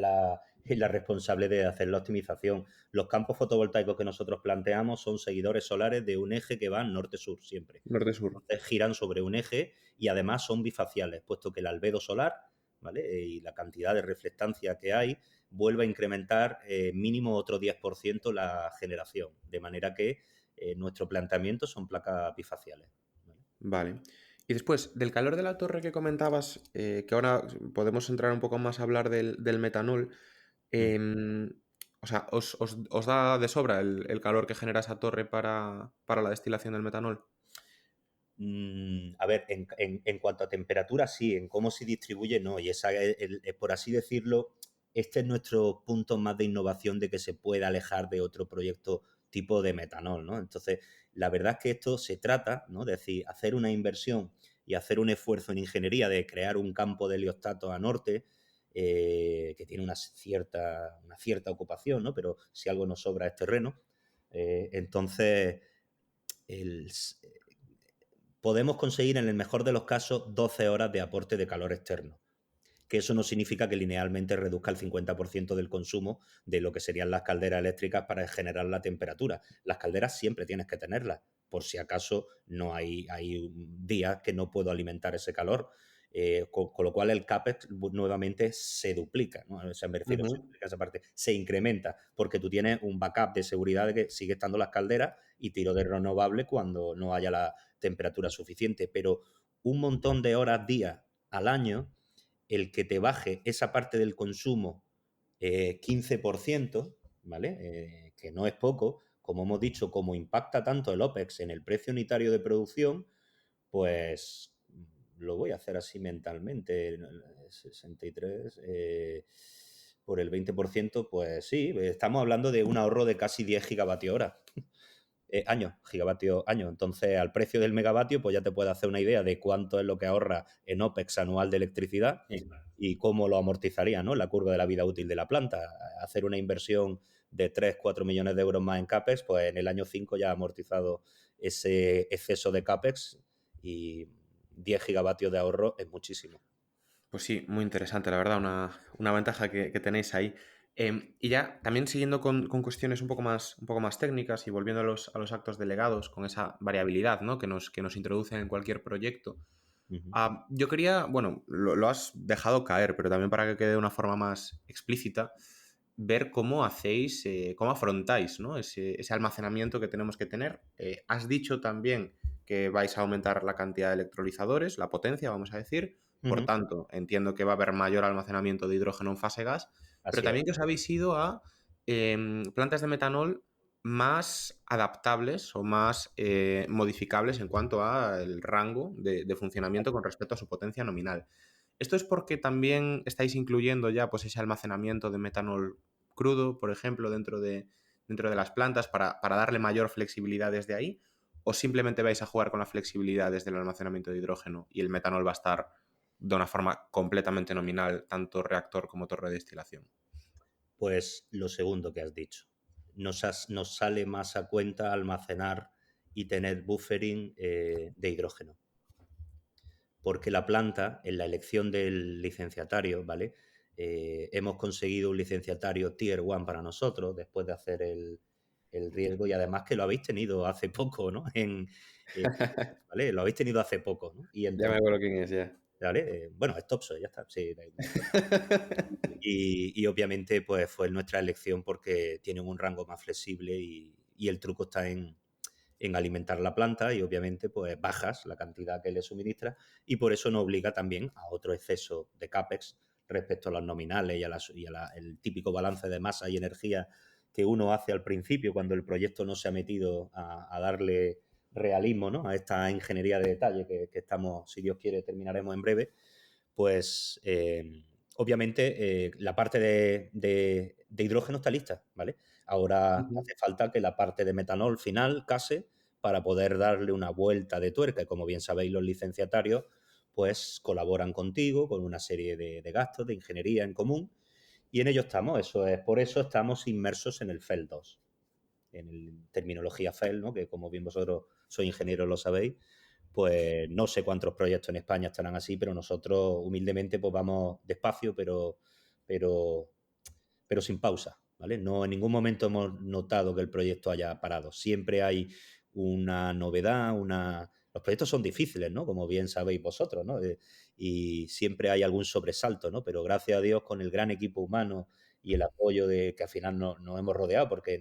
Speaker 3: es la responsable de hacer la optimización. Los campos fotovoltaicos que nosotros planteamos son seguidores solares de un eje que va norte-sur siempre.
Speaker 1: Norte-sur.
Speaker 3: Entonces giran sobre un eje y además son bifaciales, puesto que el albedo solar, ¿vale? Y la cantidad de reflectancia que hay vuelve a incrementar mínimo otro 10% la generación, de manera que nuestro planteamiento son placas bifaciales. ¿Vale?
Speaker 1: Vale. Y después, del calor de la torre que comentabas, que ahora podemos entrar un poco más a hablar del metanol,
Speaker 3: Mm.
Speaker 1: em, o sea, ¿os da de sobra el calor que genera esa torre para la destilación del metanol?
Speaker 3: A ver, en cuanto a temperatura, sí, en cómo se distribuye, no. Y esa, por así decirlo, este es nuestro punto más de innovación de que se pueda alejar de otro proyecto tipo de metanol, ¿no? Entonces, la verdad es que esto se trata, ¿no? De decir, hacer una inversión y hacer un esfuerzo en ingeniería de crear un campo de heliostato a norte, que tiene una cierta ocupación, ¿no? Pero si algo nos sobra es terreno. Entonces, el, podemos conseguir en el mejor de los casos 12 horas de aporte de calor externo, que eso no significa que linealmente reduzca el 50% del consumo de lo que serían las calderas eléctricas para generar la temperatura. Las calderas siempre tienes que tenerlas, por si acaso no hay días que no puedo alimentar ese calor. Con lo cual el CAPEX nuevamente se duplica, ¿no? O sea, me refiero, se
Speaker 1: Ujú.
Speaker 3: duplica esa parte, se incrementa, porque tú tienes un backup de seguridad de que sigue estando las calderas y tiro de renovable cuando no haya la temperatura suficiente, pero un montón de horas día al año, el que te baje esa parte del consumo 15%, ¿vale? Que no es poco, como hemos dicho, como impacta tanto el OPEX en el precio unitario de producción, pues lo voy a hacer así mentalmente, 63 por el 20%, pues sí, estamos hablando de un ahorro de casi 10 gigavatios hora. Gigavatios año. Entonces, al precio del megavatio, pues ya te puedes hacer una idea de cuánto es lo que ahorra en OPEX anual de electricidad y cómo lo amortizaría, ¿no? La curva de la vida útil de la planta. Hacer una inversión de 3-4 millones de euros más en CAPEX, pues en el año 5 ya ha amortizado ese exceso de CAPEX y 10 gigavatios de ahorro es muchísimo.
Speaker 1: Pues sí, muy interesante, la verdad, una ventaja que tenéis ahí. Y ya también siguiendo con cuestiones un poco más técnicas y volviendo a los actos delegados, con esa variabilidad, ¿no? que nos introducen en cualquier proyecto. Yo quería, bueno, lo has dejado caer, pero también para que quede de una forma más explícita, ver cómo hacéis, cómo afrontáis, ¿no? ese almacenamiento que tenemos que tener. Has dicho también que vais a aumentar la cantidad de electrolizadores, la potencia, vamos a decir. Por tanto, entiendo que va a haber mayor almacenamiento de hidrógeno en fase gas, pero
Speaker 3: Así es.
Speaker 1: también que os habéis ido a plantas de metanol más adaptables o más modificables en cuanto al rango de funcionamiento con respecto a su potencia nominal. ¿Esto es porque también estáis incluyendo ya pues, ese almacenamiento de metanol crudo, por ejemplo, dentro de las plantas para darle mayor flexibilidad desde ahí? ¿O simplemente vais a jugar con la flexibilidad desde el almacenamiento de hidrógeno y el metanol va a estar de una forma completamente nominal, tanto reactor como torre de destilación?
Speaker 3: Pues lo segundo que has dicho. Nos sale más a cuenta almacenar y tener buffering de hidrógeno. Porque la planta, en la elección del licenciatario, ¿vale? Hemos conseguido un licenciatario Tier 1 para nosotros, después de hacer el riesgo, y además que lo habéis tenido hace poco, ¿no? ¿Vale? Lo habéis tenido hace poco, ¿no? Y
Speaker 1: Ya me
Speaker 3: entonces,
Speaker 1: acuerdo quién es, ya.
Speaker 3: ¿vale? Bueno, es Topsoe, ya está. Sí, y obviamente pues fue nuestra elección porque tienen un rango más flexible y el truco está en alimentar la planta y obviamente pues bajas la cantidad que le suministras y por eso nos obliga también a otro exceso de CAPEX respecto a los nominales y el típico balance de masa y energía que uno hace al principio cuando el proyecto no se ha metido a darle realismo, ¿no? A esta ingeniería de detalle que estamos, si Dios quiere, terminaremos en breve, pues obviamente la parte de hidrógeno está lista, ¿vale? Ahora hace falta que la parte de metanol final case para poder darle una vuelta de tuerca. Y como bien sabéis, los licenciatarios pues colaboran contigo con una serie de gastos de ingeniería en común y en ello estamos. Por eso estamos inmersos en el FEL 2, en terminología FEL, ¿no? Que como bien vosotros sois ingenieros lo sabéis, pues no sé cuántos proyectos en España estarán así, pero nosotros humildemente pues vamos despacio, pero, pero sin pausa, ¿vale? No en ningún momento hemos notado que el proyecto haya parado. Siempre hay una novedad, Los proyectos son difíciles, ¿no? Como bien sabéis vosotros, ¿no? Y siempre hay algún sobresalto, ¿no? Pero gracias a Dios con el gran equipo humano y el apoyo de que al final nos hemos rodeado, porque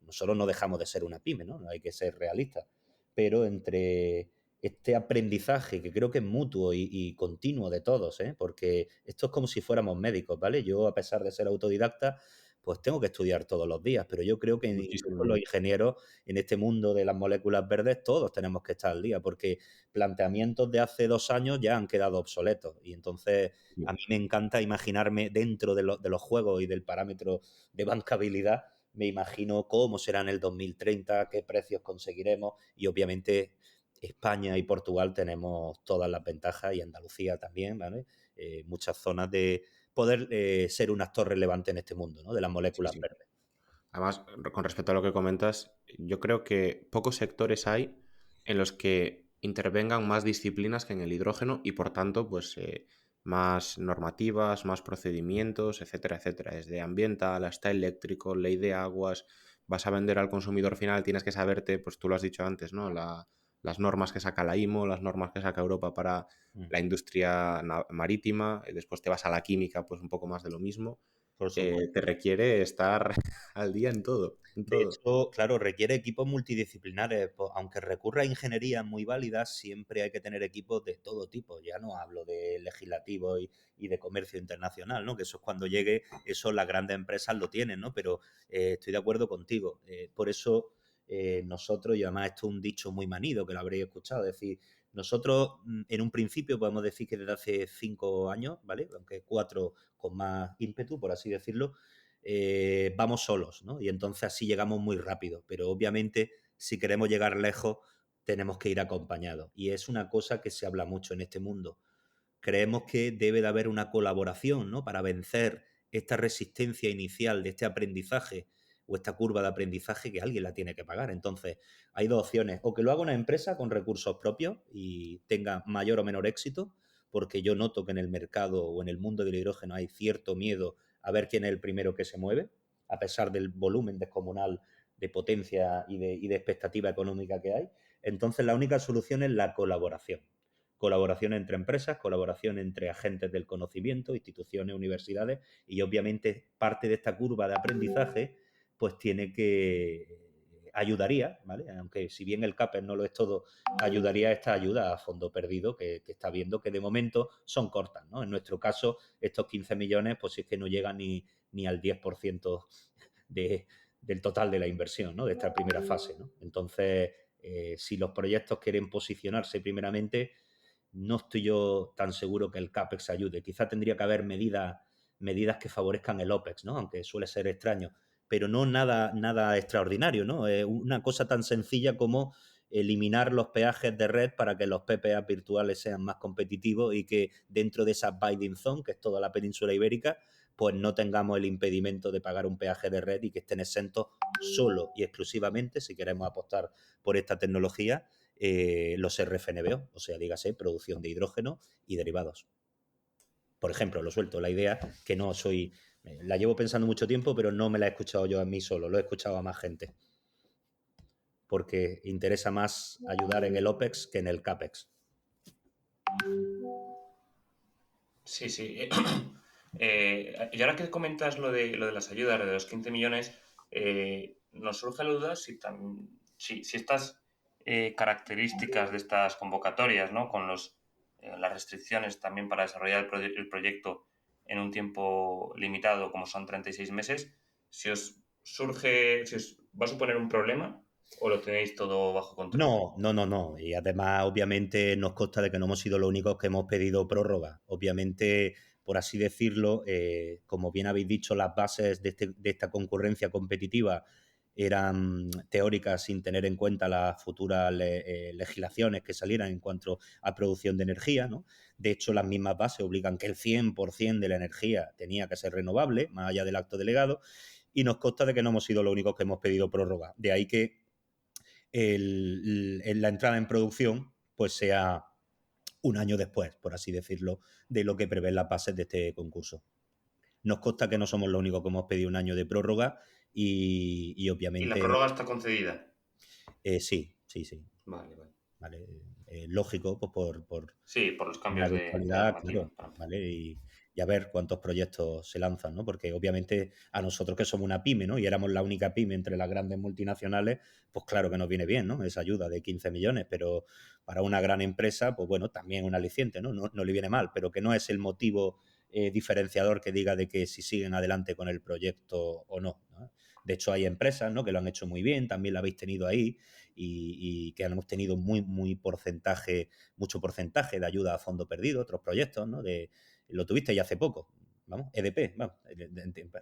Speaker 3: nosotros no dejamos de ser una pyme, ¿no? Hay que ser realistas. Pero entre este aprendizaje que creo que es mutuo y continuo de todos, ¿eh? Porque esto es como si fuéramos médicos, ¿vale? Yo, a pesar de ser autodidacta, pues tengo que estudiar todos los días, pero yo creo que incluso
Speaker 1: Muchísimo.
Speaker 3: los ingenieros en este mundo de las moléculas verdes todos tenemos que estar al día, porque planteamientos de hace 2 años ya han quedado obsoletos y entonces a mí me encanta imaginarme dentro de los juegos y del parámetro de bancabilidad, me imagino cómo será en el 2030, qué precios conseguiremos y obviamente España y Portugal tenemos todas las ventajas y Andalucía también, ¿vale? Muchas zonas de poder ser un actor relevante en este mundo, ¿no? De las
Speaker 1: Sí,
Speaker 3: moléculas
Speaker 1: sí.
Speaker 3: verdes.
Speaker 1: Además, con respecto a lo que comentas, yo creo que pocos sectores hay en los que intervengan más disciplinas que en el hidrógeno y, por tanto, pues más normativas, más procedimientos, etcétera, etcétera. Desde ambiental hasta eléctrico, ley de aguas, vas a vender al consumidor final, tienes que saberte, pues tú lo has dicho antes, ¿no? Las normas que saca la IMO, las normas que saca Europa para la industria marítima, después te vas a la química, pues un poco más de lo mismo.
Speaker 3: Por supuesto.
Speaker 1: Te requiere estar al día en todo, en
Speaker 3: De
Speaker 1: todo.
Speaker 3: hecho, claro, requiere equipos multidisciplinares. Aunque recurra a ingenierías muy válidas, siempre hay que tener equipos de todo tipo. Ya no hablo de legislativo y de comercio internacional, ¿no? Que eso es cuando llegue, eso las grandes empresas lo tienen, ¿no? Pero estoy de acuerdo contigo. Por eso nosotros, y además esto es un dicho muy manido que lo habréis escuchado, es decir, nosotros en un principio podemos decir que desde hace 5 años, ¿vale? Aunque 4 con más ímpetu, por así decirlo, vamos solos, ¿no? Y entonces así llegamos muy rápido, pero obviamente si queremos llegar lejos tenemos que ir acompañados. Y es una cosa que se habla mucho en este mundo. Creemos que debe de haber una colaboración, ¿no? Para vencer esta resistencia inicial de este aprendizaje o esta curva de aprendizaje que alguien la tiene que pagar. Entonces, hay dos opciones. O que lo haga una empresa con recursos propios y tenga mayor o menor éxito, porque yo noto que en el mercado o en el mundo del hidrógeno hay cierto miedo a ver quién es el primero que se mueve, a pesar del volumen descomunal de potencia y de expectativa económica que hay. Entonces, la única solución es la colaboración. Colaboración entre empresas, colaboración entre agentes del conocimiento, instituciones, universidades, y obviamente parte de esta curva de aprendizaje pues tiene que ayudaría, ¿vale? Aunque si bien el CAPEX no lo es todo, ayudaría esta ayuda a fondo perdido que está viendo que de momento son cortas, ¿no? En nuestro caso, estos 15 millones, pues es que no llegan ni al 10% de, del total de la inversión, ¿no? De esta primera fase, ¿no? Entonces, si los proyectos quieren posicionarse primeramente, no estoy yo tan seguro que el CAPEX ayude. Quizá tendría que haber medidas que favorezcan el OPEX, ¿no? Aunque suele ser extraño, pero no nada extraordinario, ¿no? Una cosa tan sencilla como eliminar los peajes de red para que los PPA virtuales sean más competitivos y que dentro de esa binding zone, que es toda la península ibérica, pues no tengamos el impedimento de pagar un peaje de red y que estén exentos solo y exclusivamente, si queremos apostar por esta tecnología, los RFNBO, o sea, dígase, producción de hidrógeno y derivados. Por ejemplo, lo suelto, la idea que no soy, la llevo pensando mucho tiempo, pero no me la he escuchado yo a mí solo, lo he escuchado a más gente. Porque interesa más ayudar en el OPEX que en el CAPEX.
Speaker 2: Sí, sí. Y ahora que comentas lo de las ayudas, lo de los 15 millones, nos surge la duda si estas características de estas convocatorias, ¿no? Con las restricciones también para desarrollar el proyecto en un tiempo limitado, como son 36 meses, si os va a suponer un problema o lo tenéis todo bajo control.
Speaker 3: No. Y además, obviamente, nos consta de que no hemos sido los únicos que hemos pedido prórroga. Obviamente, por así decirlo, como bien habéis dicho, las bases de esta concurrencia competitiva eran teóricas sin tener en cuenta las futuras legislaciones que salieran en cuanto a producción de energía, ¿no? De hecho, las mismas bases obligan que el 100% de la energía tenía que ser renovable, más allá del acto delegado, y nos consta de que no hemos sido los únicos que hemos pedido prórroga. De ahí que la entrada en producción pues sea un año después, por así decirlo, de lo que prevén las bases de este concurso. Nos consta que no somos los únicos que hemos pedido un año de prórroga y
Speaker 2: ¿Y la
Speaker 3: obviamente
Speaker 2: prórroga está concedida?
Speaker 3: sí.
Speaker 2: Vale.
Speaker 3: ¿Vale? Lógico, pues por
Speaker 2: Sí, por los
Speaker 3: la
Speaker 2: cambios de
Speaker 3: virtualidad,
Speaker 2: normativa.
Speaker 3: claro, ¿vale? Y a ver cuántos proyectos se lanzan, ¿no? Porque obviamente a nosotros que somos una pyme, ¿no? Y éramos la única pyme entre las grandes multinacionales, pues claro que nos viene bien, ¿no? Esa ayuda de 15 millones, pero para una gran empresa, pues bueno, también un aliciente, ¿no? No le viene mal, pero que no es el motivo diferenciador que diga de que si siguen adelante con el proyecto o no, ¿no? De hecho, hay empresas, ¿no? Que lo han hecho muy bien, también lo habéis tenido ahí y que hemos tenido mucho porcentaje de ayuda a fondo perdido, otros proyectos, ¿no? Lo tuviste ya hace poco, vamos, EDP, vamos,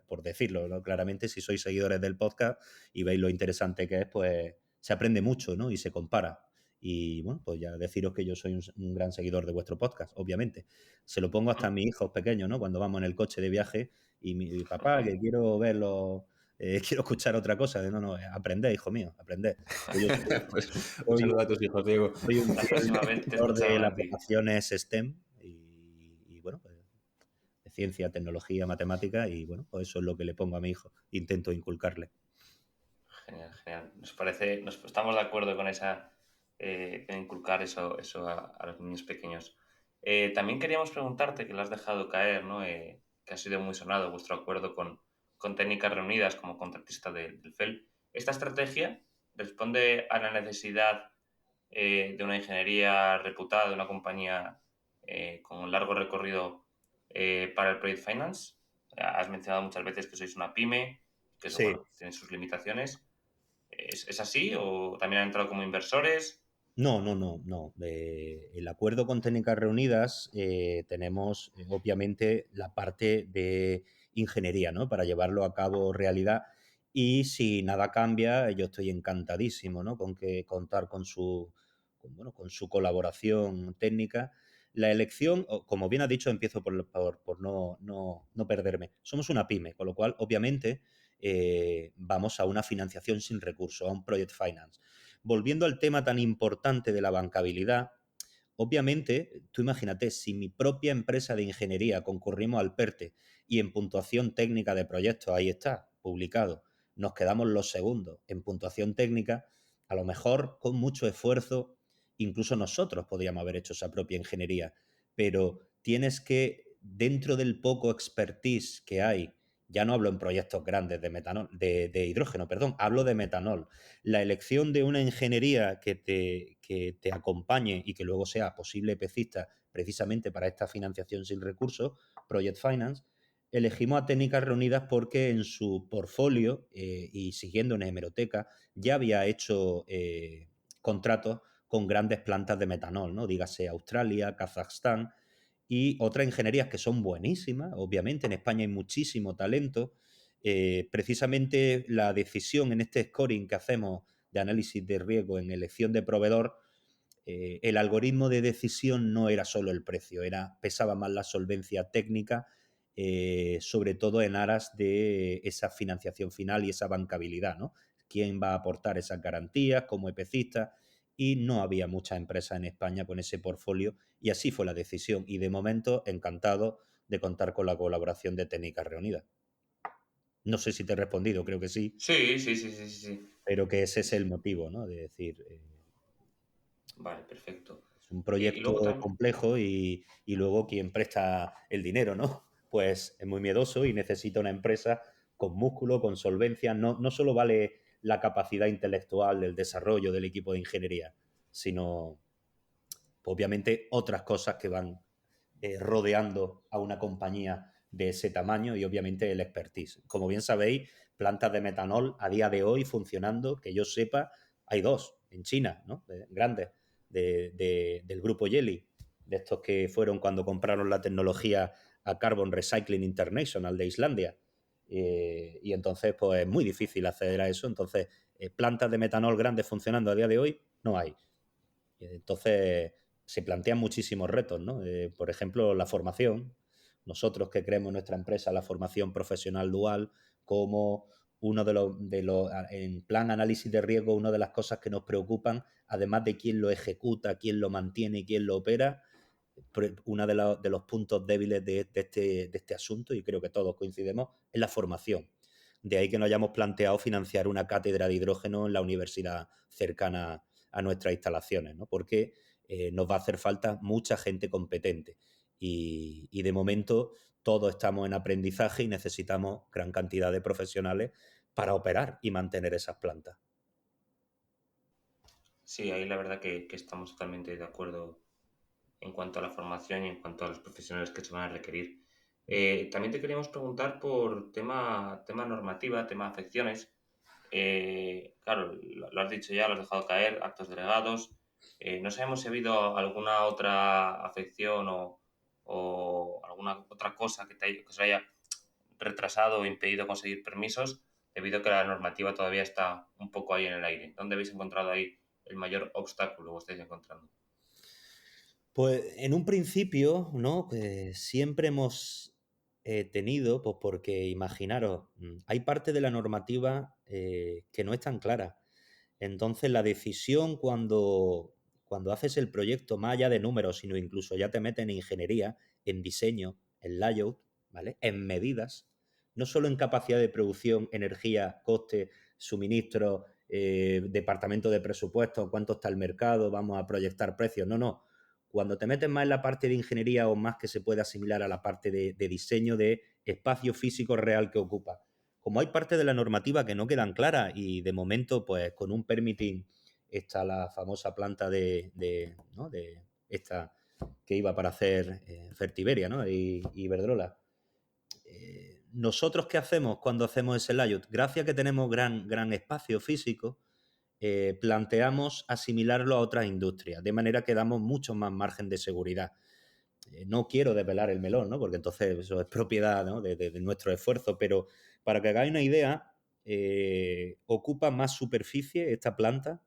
Speaker 3: por decirlo, ¿no? Claramente, si sois seguidores del podcast y veis lo interesante que es, pues se aprende mucho, ¿no? Y se compara. Y bueno, pues ya deciros que yo soy un gran seguidor de vuestro podcast, obviamente. Se lo pongo hasta a mis hijos pequeños, ¿no? Cuando vamos en el coche de viaje y mi papá, que quiero verlo, quiero escuchar otra cosa. No, aprended, hijo mío, aprended.
Speaker 1: Pues un
Speaker 3: Soy,
Speaker 1: saludo a tus hijos, Diego.
Speaker 3: soy un
Speaker 2: La
Speaker 3: fiel
Speaker 2: próxima vez te
Speaker 3: seguidor de
Speaker 2: escucharán
Speaker 3: las
Speaker 2: a ti.
Speaker 3: vocaciones STEM y bueno, pues, de ciencia, tecnología, matemática y bueno, pues eso es lo que le pongo a mi hijo. Intento inculcarle.
Speaker 2: Genial. Estamos de acuerdo con en inculcar eso a los niños pequeños. También queríamos preguntarte, que lo has dejado caer, ¿no? Que ha sido muy sonado vuestro acuerdo con Técnicas Reunidas como contratista del FEL. ¿Esta estrategia responde a la necesidad de una ingeniería reputada, de una compañía con un largo recorrido para el Project Finance? Has mencionado muchas veces que sois una pyme, que eso,
Speaker 3: Sí,
Speaker 2: bueno, tiene sus limitaciones. ¿Es así o también han entrado como inversores?
Speaker 3: No, no, no, no. El acuerdo con Técnicas Reunidas tenemos obviamente la parte de ingeniería, ¿no? Para llevarlo a cabo realidad. Y si nada cambia, yo estoy encantadísimo, ¿no? Con que contar bueno, con su colaboración técnica. La elección, como bien ha dicho, empiezo por no perderme. Somos una pyme, con lo cual, obviamente, vamos a una financiación sin recursos, a un project finance. Volviendo al tema tan importante de la bancabilidad, obviamente, tú imagínate, si mi propia empresa de ingeniería concurrimos al PERTE y en puntuación técnica de proyectos, ahí está, publicado, nos quedamos los segundos en puntuación técnica, a lo mejor con mucho esfuerzo, incluso nosotros podríamos haber hecho esa propia ingeniería, pero tienes que, dentro del poco expertise que hay, ya no hablo en proyectos grandes de metanol, de hidrógeno, perdón, hablo de metanol. La elección de una ingeniería que te acompañe y que luego sea posible pecista precisamente para esta financiación sin recursos, Project Finance, elegimos a Técnicas Reunidas porque en su portfolio y siguiendo una hemeroteca ya había hecho contratos con grandes plantas de metanol, ¿no? Dígase Australia, Kazajstán y otras ingenierías que son buenísimas. Obviamente en España hay muchísimo talento. Precisamente la decisión en este scoring que hacemos de análisis de riesgo en elección de proveedor, el algoritmo de decisión no era solo el precio, pesaba más la solvencia técnica, sobre todo en aras de esa financiación final y esa bancabilidad, ¿no? ¿Quién va a aportar esas garantías como EPCista? Y no había muchas empresas en España con ese portfolio y así fue la decisión. Y de momento, encantado de contar con la colaboración de Técnicas Reunidas. No sé si te he respondido, creo que sí,
Speaker 2: Sí, sí, sí, sí, sí, sí.
Speaker 3: pero que ese es el motivo, ¿no? De decir,
Speaker 2: Vale, perfecto.
Speaker 3: es un
Speaker 2: Y luego
Speaker 3: proyecto
Speaker 2: también,
Speaker 3: complejo y luego quien presta el dinero, ¿no? Pues es muy miedoso y necesita una empresa con músculo, con solvencia. No solo vale la capacidad intelectual del desarrollo del equipo de ingeniería, sino obviamente otras cosas que van rodeando a una compañía de ese tamaño y obviamente el expertise. Como bien sabéis, plantas de metanol a día de hoy funcionando, que yo sepa, hay dos en China, ¿no? Grandes, del grupo Yeli, de estos que fueron cuando compraron la tecnología a Carbon Recycling International de Islandia. Y entonces, pues es muy difícil acceder a eso. Entonces, plantas de metanol grandes funcionando a día de hoy no hay. Entonces, se plantean muchísimos retos, ¿no? Por ejemplo, la formación. Nosotros que creemos en nuestra empresa la formación profesional dual como uno en plan análisis de riesgo, una de las cosas que nos preocupan, además de quién lo ejecuta, quién lo mantiene y quién lo opera, uno de los puntos débiles de este asunto, y creo que todos coincidimos, es la formación. De ahí que nos hayamos planteado financiar una cátedra de hidrógeno en la universidad cercana a nuestras instalaciones, ¿no? Porque nos va a hacer falta mucha gente competente. Y de momento todos estamos en aprendizaje y necesitamos gran cantidad de profesionales para operar y mantener esas plantas.
Speaker 2: sí, ahí la verdad que estamos totalmente de acuerdo en cuanto a la formación y en cuanto a los profesionales que se van a requerir. También te queríamos preguntar por tema normativa, tema afecciones. Claro, lo has dicho ya, lo has dejado caer, actos delegados. No sabemos si ha habido alguna otra afección o alguna otra cosa que os haya retrasado o impedido conseguir permisos debido a que la normativa todavía está un poco ahí en el aire. ¿Dónde habéis encontrado ahí el mayor obstáculo o estáis encontrando?
Speaker 3: Pues en un principio, ¿no? Siempre hemos tenido, pues porque imaginaros, hay parte de la normativa que no es tan clara. Entonces la decisión cuando haces el proyecto, más allá de números, sino incluso ya te metes en ingeniería, en diseño, en layout, ¿vale? En medidas, no solo en capacidad de producción, energía, coste, suministro, departamento de presupuesto, cuánto está el mercado, vamos a proyectar precios, no. Cuando te metes más en la parte de ingeniería o más que se puede asimilar a la parte de diseño de espacio físico real que ocupa. Como hay parte de la normativa que no quedan claras y de momento, pues con un permitting está la famosa planta ¿no? de esta que iba para hacer Fertiberia, ¿no? Y Iberdrola. ¿Nosotros qué hacemos cuando hacemos ese layout? Gracias a que tenemos gran espacio físico, planteamos asimilarlo a otras industrias, de manera que damos mucho más margen de seguridad. No quiero desvelar el melón, ¿no? Porque entonces eso es propiedad, ¿no? de nuestro esfuerzo, pero para que hagáis una idea, ocupa más superficie esta planta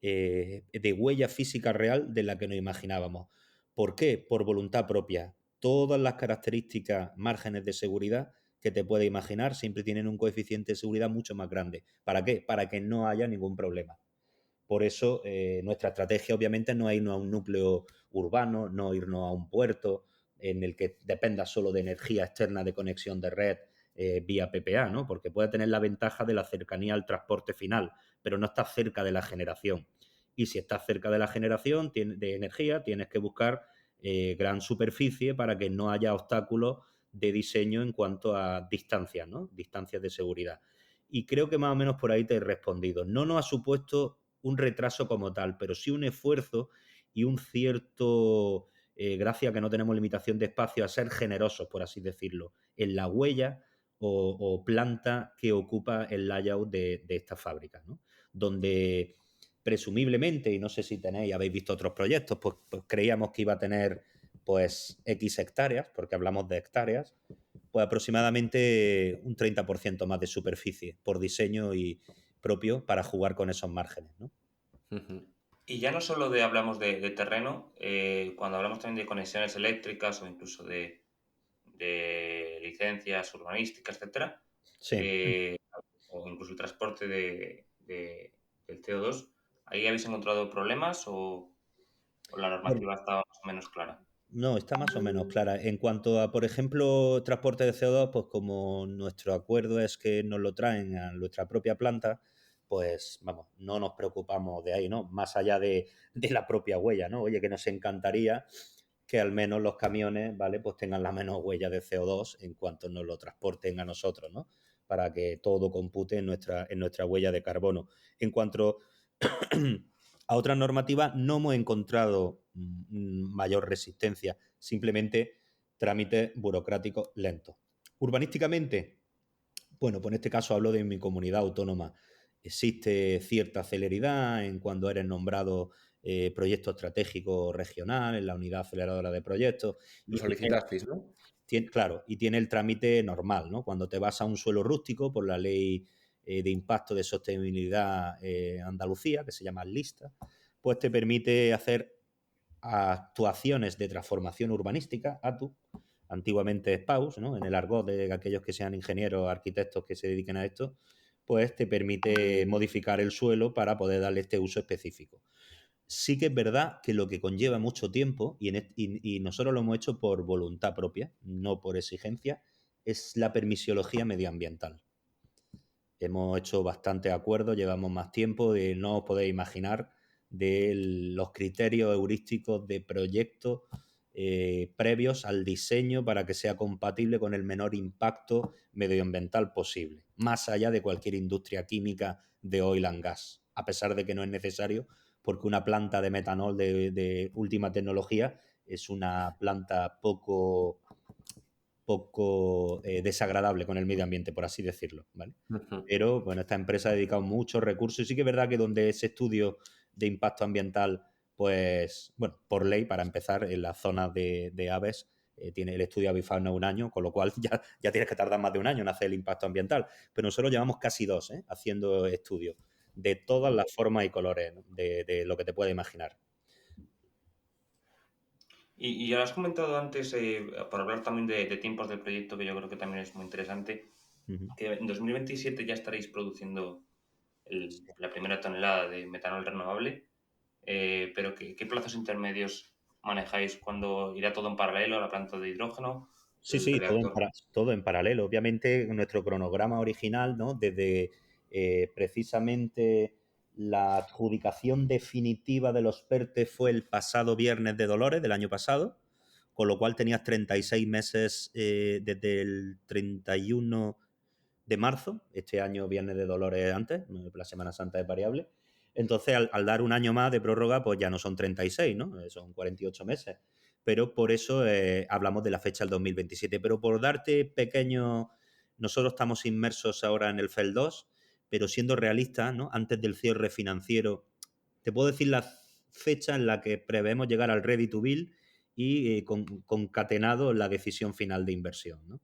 Speaker 3: de huella física real de la que nos imaginábamos. ¿Por qué? Por voluntad propia. Todas las características, márgenes de seguridad que te puedes imaginar siempre tienen un coeficiente de seguridad mucho más grande. ¿Para qué? Para que no haya ningún problema. Por eso, nuestra estrategia obviamente no es irnos a un núcleo urbano, no irnos a un puerto en el que dependa solo de energía externa de conexión de red vía PPA, ¿no? Porque puede tener la ventaja de la cercanía al transporte final, pero no estás cerca de la generación. Y si estás cerca de la generación de energía, tienes que buscar gran superficie para que no haya obstáculos de diseño en cuanto a distancias, ¿no? Distancias de seguridad. Y creo que más o menos por ahí te he respondido. No nos ha supuesto un retraso como tal, pero sí un esfuerzo y un cierto, gracias a que no tenemos limitación de espacio, a ser generosos, por así decirlo, en la huella o planta que ocupa el layout de esta fábrica, ¿no? Donde presumiblemente, y no sé si habéis visto otros proyectos, pues creíamos que iba a tener pues X hectáreas, porque hablamos de hectáreas, pues aproximadamente un 30% más de superficie por diseño y propio para jugar con esos márgenes, ¿no?
Speaker 2: Y ya no solo hablamos de terreno, cuando hablamos también de conexiones eléctricas o incluso de licencias urbanísticas, etcétera,
Speaker 3: Sí.
Speaker 2: o incluso el transporte del CO2, ¿ahí habéis encontrado problemas o la
Speaker 3: Bueno,
Speaker 2: normativa estaba más o menos clara?
Speaker 3: no, está más o menos clara. En cuanto a, por ejemplo, transporte de CO2, pues como nuestro acuerdo es que nos lo traen a nuestra propia planta, pues vamos, no nos preocupamos de ahí, ¿no? Más allá de la propia huella, ¿no? Oye, que nos encantaría que al menos los camiones, ¿vale? Pues tengan la menos huella de CO2 en cuanto nos lo transporten a nosotros, ¿no? Para que todo compute en nuestra huella de carbono. En cuanto a otras normativas, no hemos encontrado mayor resistencia, simplemente trámites burocráticos lentos. Urbanísticamente, bueno, pues en este caso hablo de mi comunidad autónoma. Existe cierta celeridad en cuando eres nombrado proyecto estratégico regional en la unidad aceleradora de proyectos
Speaker 1: Lo
Speaker 3: y
Speaker 1: solicitasteis, ¿no?
Speaker 3: claro, y tiene el trámite normal, ¿no? Cuando te vas a un suelo rústico por la ley de impacto de sostenibilidad Andalucía, que se llama LISTA, pues te permite hacer actuaciones de transformación urbanística, ATU, antiguamente SPAUS, ¿no? En el argot de aquellos que sean ingenieros, arquitectos que se dediquen a esto, pues te permite modificar el suelo para poder darle este uso específico. Sí que es verdad que lo que conlleva mucho tiempo, y nosotros lo hemos hecho por voluntad propia, no por exigencia, es la permisiología medioambiental. Hemos hecho bastante acuerdo, llevamos más tiempo, no os podéis imaginar de los criterios heurísticos de proyectos previos al diseño para que sea compatible con el menor impacto medioambiental posible, más allá de cualquier industria química de oil and gas, a pesar de que no es necesario, porque una planta de metanol de última tecnología es una planta poco desagradable con el medio ambiente, por así decirlo, ¿vale? Pero, bueno, esta empresa ha dedicado muchos recursos y sí que es verdad que donde ese estudio de impacto ambiental, pues, bueno, por ley, para empezar, en las zonas de aves, tiene el estudio avifauna un año, con lo cual ya tienes que tardar más de un año en hacer el impacto ambiental. Pero nosotros llevamos casi 2, haciendo estudios de todas las formas y colores, ¿no? de lo que te puedas imaginar.
Speaker 2: Y ya lo has comentado antes, por hablar también de tiempos del proyecto, que yo creo que también es muy interesante, que en 2027 ya estaréis produciendo la primera tonelada de metanol renovable, pero ¿qué plazos intermedios manejáis cuando irá todo en paralelo a la planta de hidrógeno, el
Speaker 3: Sí,
Speaker 2: reactor?
Speaker 3: todo en paralelo. Obviamente, nuestro cronograma original, ¿no? Desde precisamente la adjudicación definitiva de los PERTE fue el pasado viernes de Dolores del año pasado, con lo cual tenías 36 meses desde el 31 de marzo. Este año viernes de Dolores antes, la Semana Santa es variable. Entonces, al dar un año más de prórroga, pues ya no son 36, ¿no? Son 48 meses. Pero por eso hablamos de la fecha del 2027. Pero por darte pequeños nosotros estamos inmersos ahora en el FEL 2, pero siendo realistas, ¿no? Antes del cierre financiero, te puedo decir la fecha en la que preveemos llegar al ready to build y concatenado la decisión final de inversión, ¿no?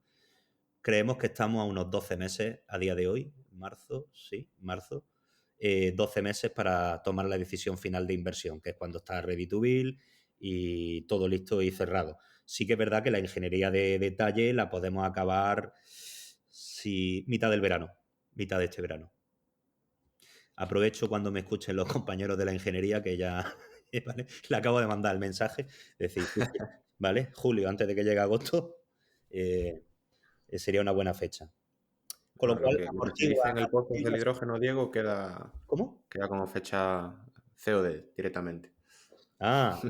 Speaker 3: Creemos que estamos a unos 12 meses a día de hoy, marzo, 12 meses para tomar la decisión final de inversión, que es cuando está ready to build y todo listo y cerrado. Sí que es verdad que la ingeniería de detalle la podemos acabar mitad del verano, mitad de este verano. Aprovecho cuando me escuchen los compañeros de la ingeniería que ya, ¿vale? Le acabo de mandar el mensaje, decir, ¿vale? Julio, antes de que llegue agosto, sería una buena fecha. Con lo
Speaker 1: Claro,
Speaker 3: cual,
Speaker 1: lo que se dice en el podcast del
Speaker 3: amortiguas.
Speaker 1: hidrógeno, Diego, queda
Speaker 3: ¿Cómo?
Speaker 1: como fecha COD directamente.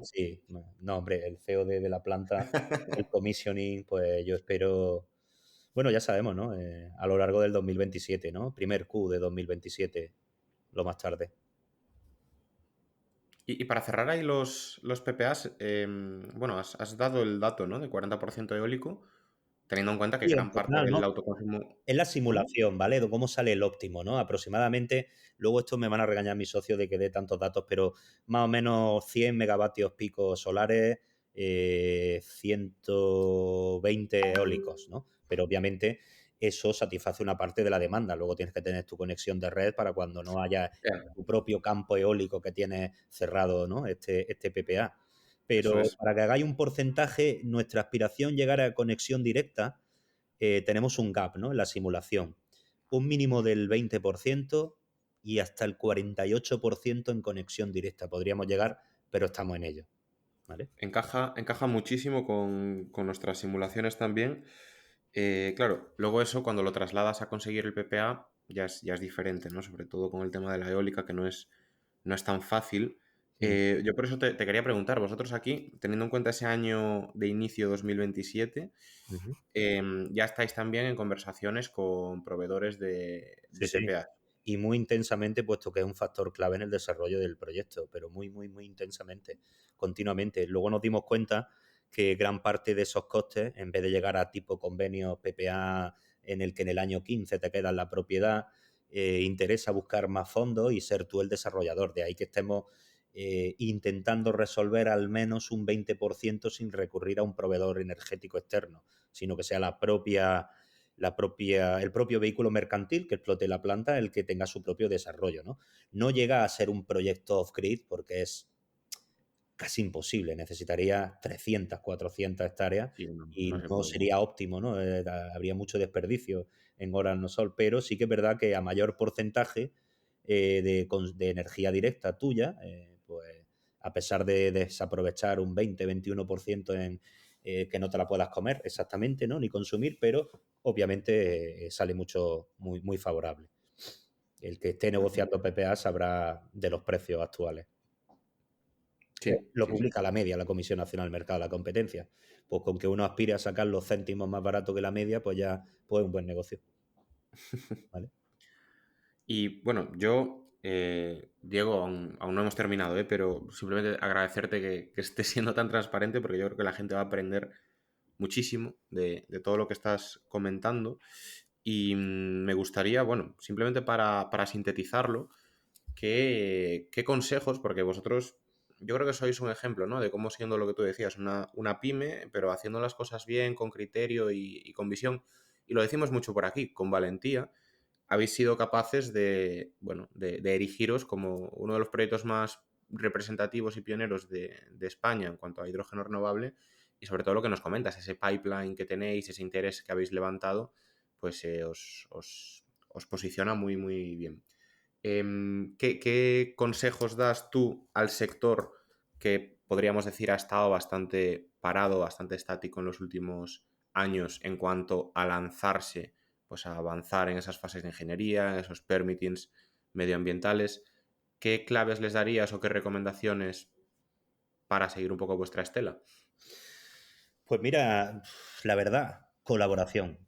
Speaker 3: Sí. No, hombre, el COD de la planta, el commissioning, pues yo espero. Bueno, ya sabemos, ¿no? A lo largo del 2027, ¿no? Primer Q de 2027, lo más tarde.
Speaker 1: Y para cerrar ahí los PPAs, bueno, has dado el dato, ¿no? De 40% eólico, teniendo en cuenta que
Speaker 3: Y en
Speaker 1: gran parte
Speaker 3: total,
Speaker 1: del
Speaker 3: ¿no?
Speaker 1: autoconsumo...
Speaker 3: Es la
Speaker 1: ¿Cómo?
Speaker 3: simulación, ¿vale? De cómo sale el óptimo, ¿no? Aproximadamente, luego esto me van a regañar mis socios de que dé tantos datos, pero más o menos 100 megavatios picos solares, 120 eólicos, ¿no? Pero obviamente eso satisface una parte de la demanda. Luego tienes que tener tu conexión de red para cuando no haya
Speaker 1: Ya,
Speaker 3: tu propio campo eólico que tienes cerrado, ¿no? Este PPA.
Speaker 1: eso
Speaker 3: Pero
Speaker 1: es.
Speaker 3: para que hagáis un porcentaje, nuestra aspiración llegar a conexión directa, tenemos un gap, ¿no? En la simulación. Un mínimo del 20% y hasta el 48% en conexión directa. Podríamos llegar, pero estamos en ello, ¿vale?
Speaker 1: Encaja muchísimo con nuestras simulaciones también. Claro, luego eso, cuando lo trasladas a conseguir el PPA, ya es diferente, ¿no? Sobre todo con el tema de la eólica, que no es tan fácil. Yo por eso te quería preguntar, vosotros aquí, teniendo en cuenta ese año de inicio 2027,
Speaker 3: Uh-huh.
Speaker 1: ya estáis también en conversaciones con proveedores
Speaker 3: Sí,
Speaker 1: de
Speaker 3: sí.
Speaker 1: PPA.
Speaker 3: Y muy intensamente, puesto que es un factor clave en el desarrollo del proyecto, pero muy, muy, muy intensamente, continuamente. Luego nos dimos cuenta que gran parte de esos costes, en vez de llegar a tipo convenio PPA en el que en el año 15 te queda la propiedad, interesa buscar más fondos y ser tú el desarrollador. De ahí que estemos intentando resolver al menos un 20% sin recurrir a un proveedor energético externo, sino que sea el propio vehículo mercantil que explote la planta, el que tenga su propio desarrollo, ¿no? No llega a ser un proyecto off-grid porque es casi imposible, necesitaría 300, 400 hectáreas
Speaker 1: Sí, no,
Speaker 3: y
Speaker 1: no se
Speaker 3: no
Speaker 1: puede.
Speaker 3: sería óptimo, ¿no? Habría mucho desperdicio en horas no sol, pero sí que es verdad que a mayor porcentaje de energía directa tuya, pues a pesar de desaprovechar un 20-21% en que no te la puedas comer exactamente, ¿no? Ni consumir, pero obviamente sale mucho, muy, muy favorable. El que esté
Speaker 1: Ujú.
Speaker 3: negociando PPA sabrá de los precios actuales.
Speaker 1: Sí,
Speaker 3: Lo
Speaker 1: sí, sí.
Speaker 3: publica la media, la Comisión Nacional del Mercado de la Competencia. Pues con que uno aspire a sacar los céntimos más barato que la media, pues ya pues es un buen negocio. ¿Vale?
Speaker 1: Y bueno, yo, Diego, aún no hemos terminado, pero simplemente agradecerte que estés siendo tan transparente porque yo creo que la gente va a aprender muchísimo de todo lo que estás comentando. Y me gustaría, bueno, simplemente para sintetizarlo, ¿qué consejos? Porque vosotros, yo creo que sois un ejemplo, ¿no? De cómo siendo lo que tú decías, una pyme, pero haciendo las cosas bien, con criterio y con visión. Y lo decimos mucho por aquí, con valentía habéis sido capaces de, bueno, de erigiros como uno de los proyectos más representativos y pioneros de España en cuanto a hidrógeno renovable y sobre todo lo que nos comentas, ese pipeline que tenéis, ese interés que habéis levantado, pues os posiciona muy, muy bien. ¿Qué consejos das tú al sector que podríamos decir ha estado bastante parado, bastante estático en los últimos años en cuanto a lanzarse, pues a avanzar en esas fases de ingeniería, en esos permittings medioambientales? ¿Qué claves les darías o qué recomendaciones para seguir un poco vuestra estela?
Speaker 3: Pues mira, la verdad, colaboración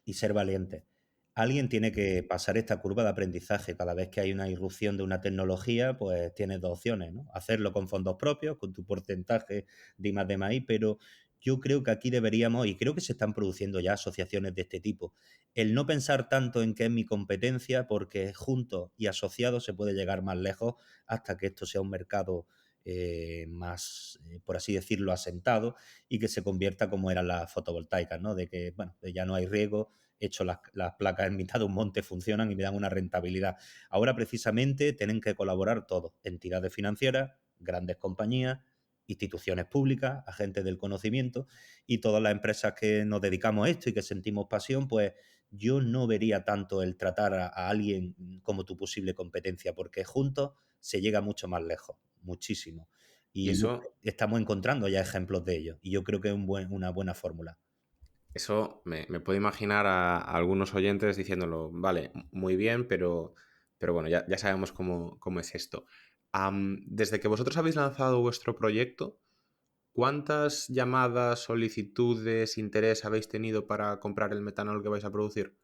Speaker 3: y ser valiente. Alguien tiene que pasar esta curva de aprendizaje. Cada vez que hay una irrupción de una tecnología, pues tienes dos opciones, ¿no? Hacerlo con fondos propios, con tu porcentaje de I+D+I, pero yo creo que aquí deberíamos, y creo que se están produciendo ya asociaciones de este tipo, el no pensar tanto en qué es mi competencia, porque juntos y asociados se puede llegar más lejos hasta que esto sea un mercado más, por así decirlo, asentado y que se convierta como eran las fotovoltaicas, ¿no? De que, bueno, de ya no hay riesgo, he hecho las placas en mitad de un monte, funcionan y me dan una rentabilidad. Ahora, precisamente, tienen que colaborar todos, entidades financieras, grandes compañías, instituciones públicas, agentes del conocimiento y todas las empresas que nos dedicamos a esto y que sentimos pasión, pues yo no vería tanto el tratar a alguien como tu posible competencia, porque juntos se llega mucho más lejos, muchísimo.
Speaker 1: Y
Speaker 3: Y
Speaker 1: eso,
Speaker 3: estamos encontrando ya ejemplos de ello. Y yo creo que es una buena fórmula.
Speaker 1: eso me puedo imaginar a algunos oyentes diciéndolo, vale, muy bien, pero bueno, ya sabemos cómo es esto. Desde que vosotros habéis lanzado vuestro proyecto, ¿cuántas llamadas, solicitudes, interés habéis tenido para comprar el metanol que vais a producir?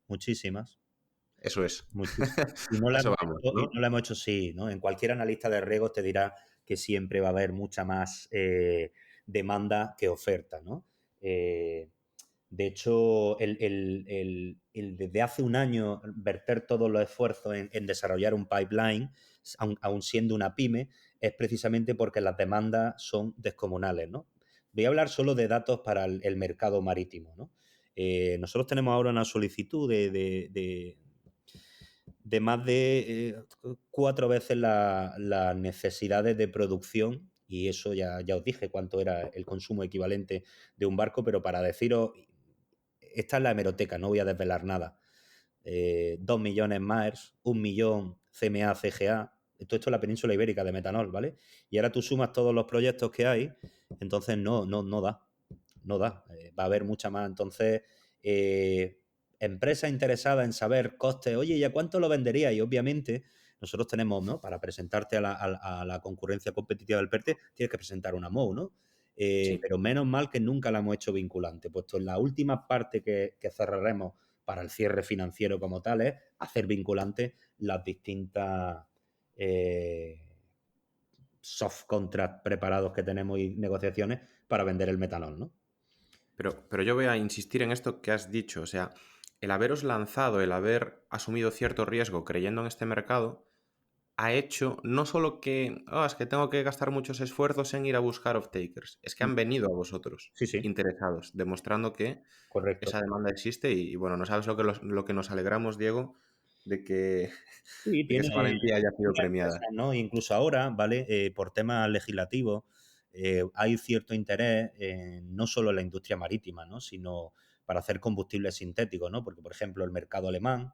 Speaker 3: Muchísimas.
Speaker 1: Eso es.
Speaker 3: Muchísimas. Y no
Speaker 1: A
Speaker 3: la
Speaker 1: eso
Speaker 3: hemos
Speaker 1: vamos,
Speaker 3: hecho, y
Speaker 1: ¿no?
Speaker 3: no la hemos hecho sí, ¿no? En cualquier analista de riesgos te dirá que siempre va a haber mucha más demanda que oferta, ¿no? Eh, de hecho, desde hace un año verter todos los esfuerzos en desarrollar un pipeline, aun siendo una pyme, es precisamente porque las demandas son descomunales, ¿no? Voy a hablar solo de datos para el mercado marítimo, ¿no? Nosotros tenemos ahora una solicitud de más de 4 veces las necesidades de producción, y eso ya os dije cuánto era el consumo equivalente de un barco, pero para deciros, esta es la hemeroteca, no voy a desvelar nada. 2 millones Maersk, 1 millón CMA, CGA, todo esto es la península ibérica de metanol, ¿vale? Y ahora tú sumas todos los proyectos que hay, entonces no da, no da. Va a haber mucha más. Entonces, empresas interesadas en saber costes, oye, ¿y a cuánto lo vendería? Y obviamente nosotros tenemos, ¿no? Para presentarte a la concurrencia competitiva del PERTE, tienes que presentar una MOU, ¿no?
Speaker 1: Sí.
Speaker 3: Pero menos mal que nunca la hemos hecho vinculante, puesto en la última parte que cerraremos para el cierre financiero como tal es hacer vinculantes las distintas soft contracts preparados que tenemos y negociaciones para vender el metanol, ¿no?
Speaker 1: Pero yo voy a insistir en esto que has dicho. O sea, el haberos lanzado, el haber asumido cierto riesgo creyendo en este mercado, ha hecho no solo que, es que tengo que gastar muchos esfuerzos en ir a buscar off-takers, es que han venido a vosotros
Speaker 3: Sí, sí,
Speaker 1: interesados, demostrando que
Speaker 3: correcto.
Speaker 1: esa demanda existe y bueno, no sabes lo que nos alegramos, Diego, de que,
Speaker 3: Sí,
Speaker 1: de que esa valentía haya sido
Speaker 3: tiene
Speaker 1: premiada.
Speaker 3: empresas, ¿no? Incluso ahora, ¿vale? Por temas legislativos, hay cierto interés no solo en la industria marítima, ¿no? Sino para hacer combustibles sintéticos, ¿no? Porque, por ejemplo, el mercado alemán,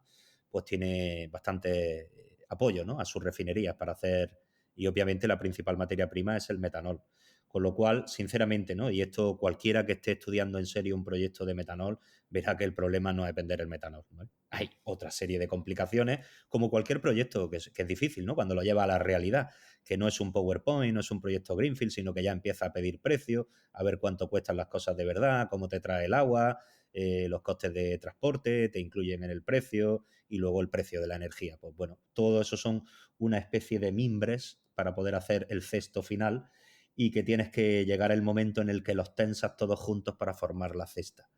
Speaker 3: pues tiene bastante apoyo, ¿no? A sus refinerías para hacer, y obviamente la principal materia prima es el metanol. Con lo cual, sinceramente, ¿no? Y esto cualquiera que esté estudiando en serio un proyecto de metanol verá que el problema no es vender el metanol, ¿vale? Hay otra serie de complicaciones como cualquier proyecto que es difícil, ¿no? Cuando lo lleva a la realidad, que no es un PowerPoint, no es un proyecto Greenfield, sino que ya empieza a pedir precios, a ver cuánto cuestan las cosas de verdad, cómo te trae el agua, los costes de transporte, te incluyen en el precio y luego el precio de la energía. Pues bueno, todo eso son una especie de mimbres para poder hacer el cesto final y que tienes que llegar el momento en el que los tensas todos juntos para formar la cesta.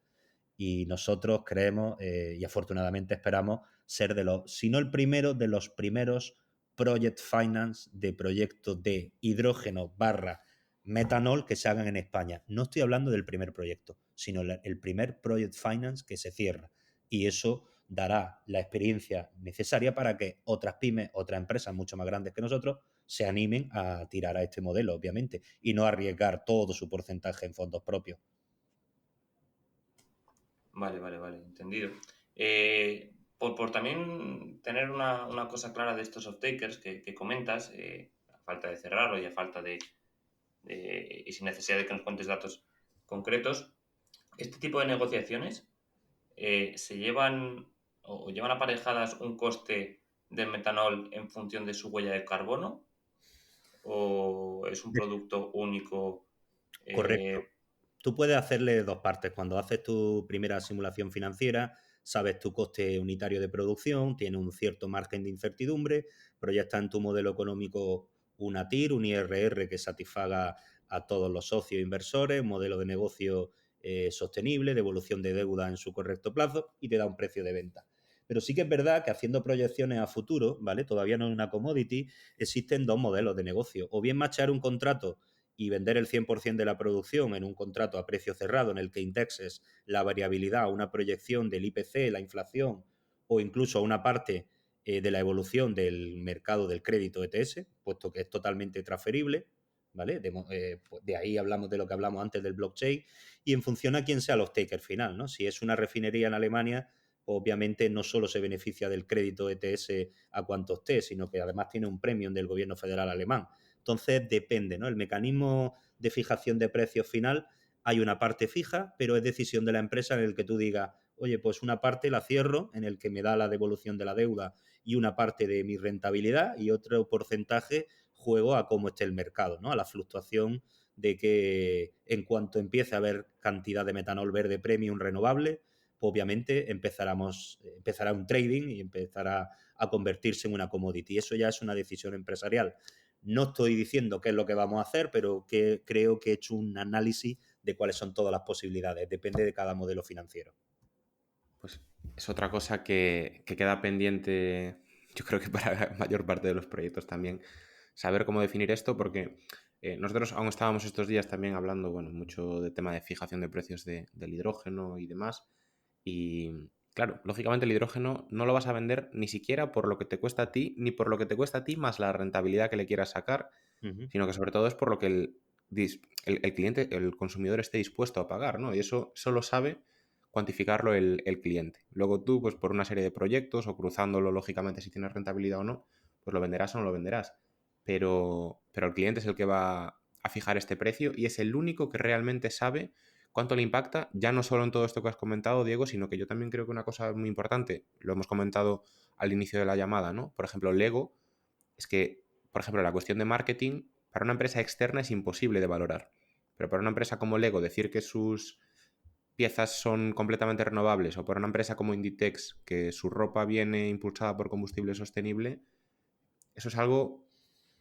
Speaker 3: Y nosotros creemos y afortunadamente esperamos ser si no el primero, de los primeros project finance de proyectos de hidrógeno barra metanol que se hagan en España. No estoy hablando del primer proyecto, sino el primer project finance que se cierra. Y eso dará la experiencia necesaria para que otras pymes, otras empresas mucho más grandes que nosotros, se animen a tirar a este modelo, obviamente, y no arriesgar todo su porcentaje en fondos propios.
Speaker 2: Vale, entendido. Por también tener una cosa clara de estos off-takers que comentas, a falta de cerrarlo y a falta y sin necesidad de que nos cuentes datos concretos, este tipo de negociaciones se llevan o llevan aparejadas un coste del metanol en función de su huella de carbono o es un producto único.
Speaker 3: Correcto.
Speaker 2: eh,
Speaker 3: Tú puedes hacerle dos partes. Cuando haces tu primera simulación financiera, sabes tu coste unitario de producción, tiene un cierto margen de incertidumbre, proyectas en tu modelo económico una TIR, un IRR que satisfaga a todos los socios e inversores, un modelo de negocio sostenible, devolución de deuda en su correcto plazo y te da un precio de venta. Pero sí que es verdad que haciendo proyecciones a futuro, ¿vale? Todavía no es una commodity, existen dos modelos de negocio. O bien machar un contrato y vender el 100% de la producción en un contrato a precio cerrado en el que indexes la variabilidad a una proyección del IPC, la inflación o incluso a una parte de la evolución del mercado del crédito ETS, puesto que es totalmente transferible, ¿vale? Pues de ahí hablamos de lo que hablamos antes del blockchain y en función a quién sea el off-taker final, ¿no? Si es una refinería en Alemania, obviamente no solo se beneficia del crédito ETS a cuanto esté, sino que además tiene un premium del gobierno federal alemán. Entonces depende, ¿no? El mecanismo de fijación de precios final, hay una parte fija, pero es decisión de la empresa en el que tú digas, oye, pues una parte la cierro en el que me da la devolución de la deuda y una parte de mi rentabilidad y otro porcentaje juego a cómo esté el mercado, ¿no? A la fluctuación de que en cuanto empiece a haber cantidad de metanol verde premium renovable, pues obviamente empezará un trading y empezará a convertirse en una commodity. Eso ya es una decisión empresarial. No estoy diciendo qué es lo que vamos a hacer, pero que creo que he hecho un análisis de cuáles son todas las posibilidades. Depende de cada modelo financiero.
Speaker 1: Pues es otra cosa que queda pendiente, yo creo que para la mayor parte de los proyectos también, saber cómo definir esto, porque nosotros aún estábamos estos días también hablando, bueno, mucho de tema de fijación de precios del hidrógeno y demás. Y claro, lógicamente el hidrógeno no lo vas a vender ni siquiera por lo que te cuesta a ti, ni por lo que te cuesta a ti más la rentabilidad que le quieras sacar, sino que sobre todo es por lo que el cliente, el consumidor esté dispuesto a pagar, ¿no? Y eso solo sabe cuantificarlo el cliente. Luego tú, pues por una serie de proyectos o cruzándolo lógicamente si tienes rentabilidad o no, pues lo venderás o no lo venderás. Pero el cliente es el que va a fijar este precio y es el único que realmente sabe cuánto le impacta, ya no solo en todo esto que has comentado, Diego, sino que yo también creo que una cosa muy importante, lo hemos comentado al inicio de la llamada, ¿no? Por ejemplo, Lego, es que, por ejemplo, la cuestión de marketing, para una empresa externa es imposible de valorar. Pero para una empresa como Lego, decir que sus piezas son completamente renovables, o para una empresa como Inditex, que su ropa viene impulsada por combustible sostenible, eso es algo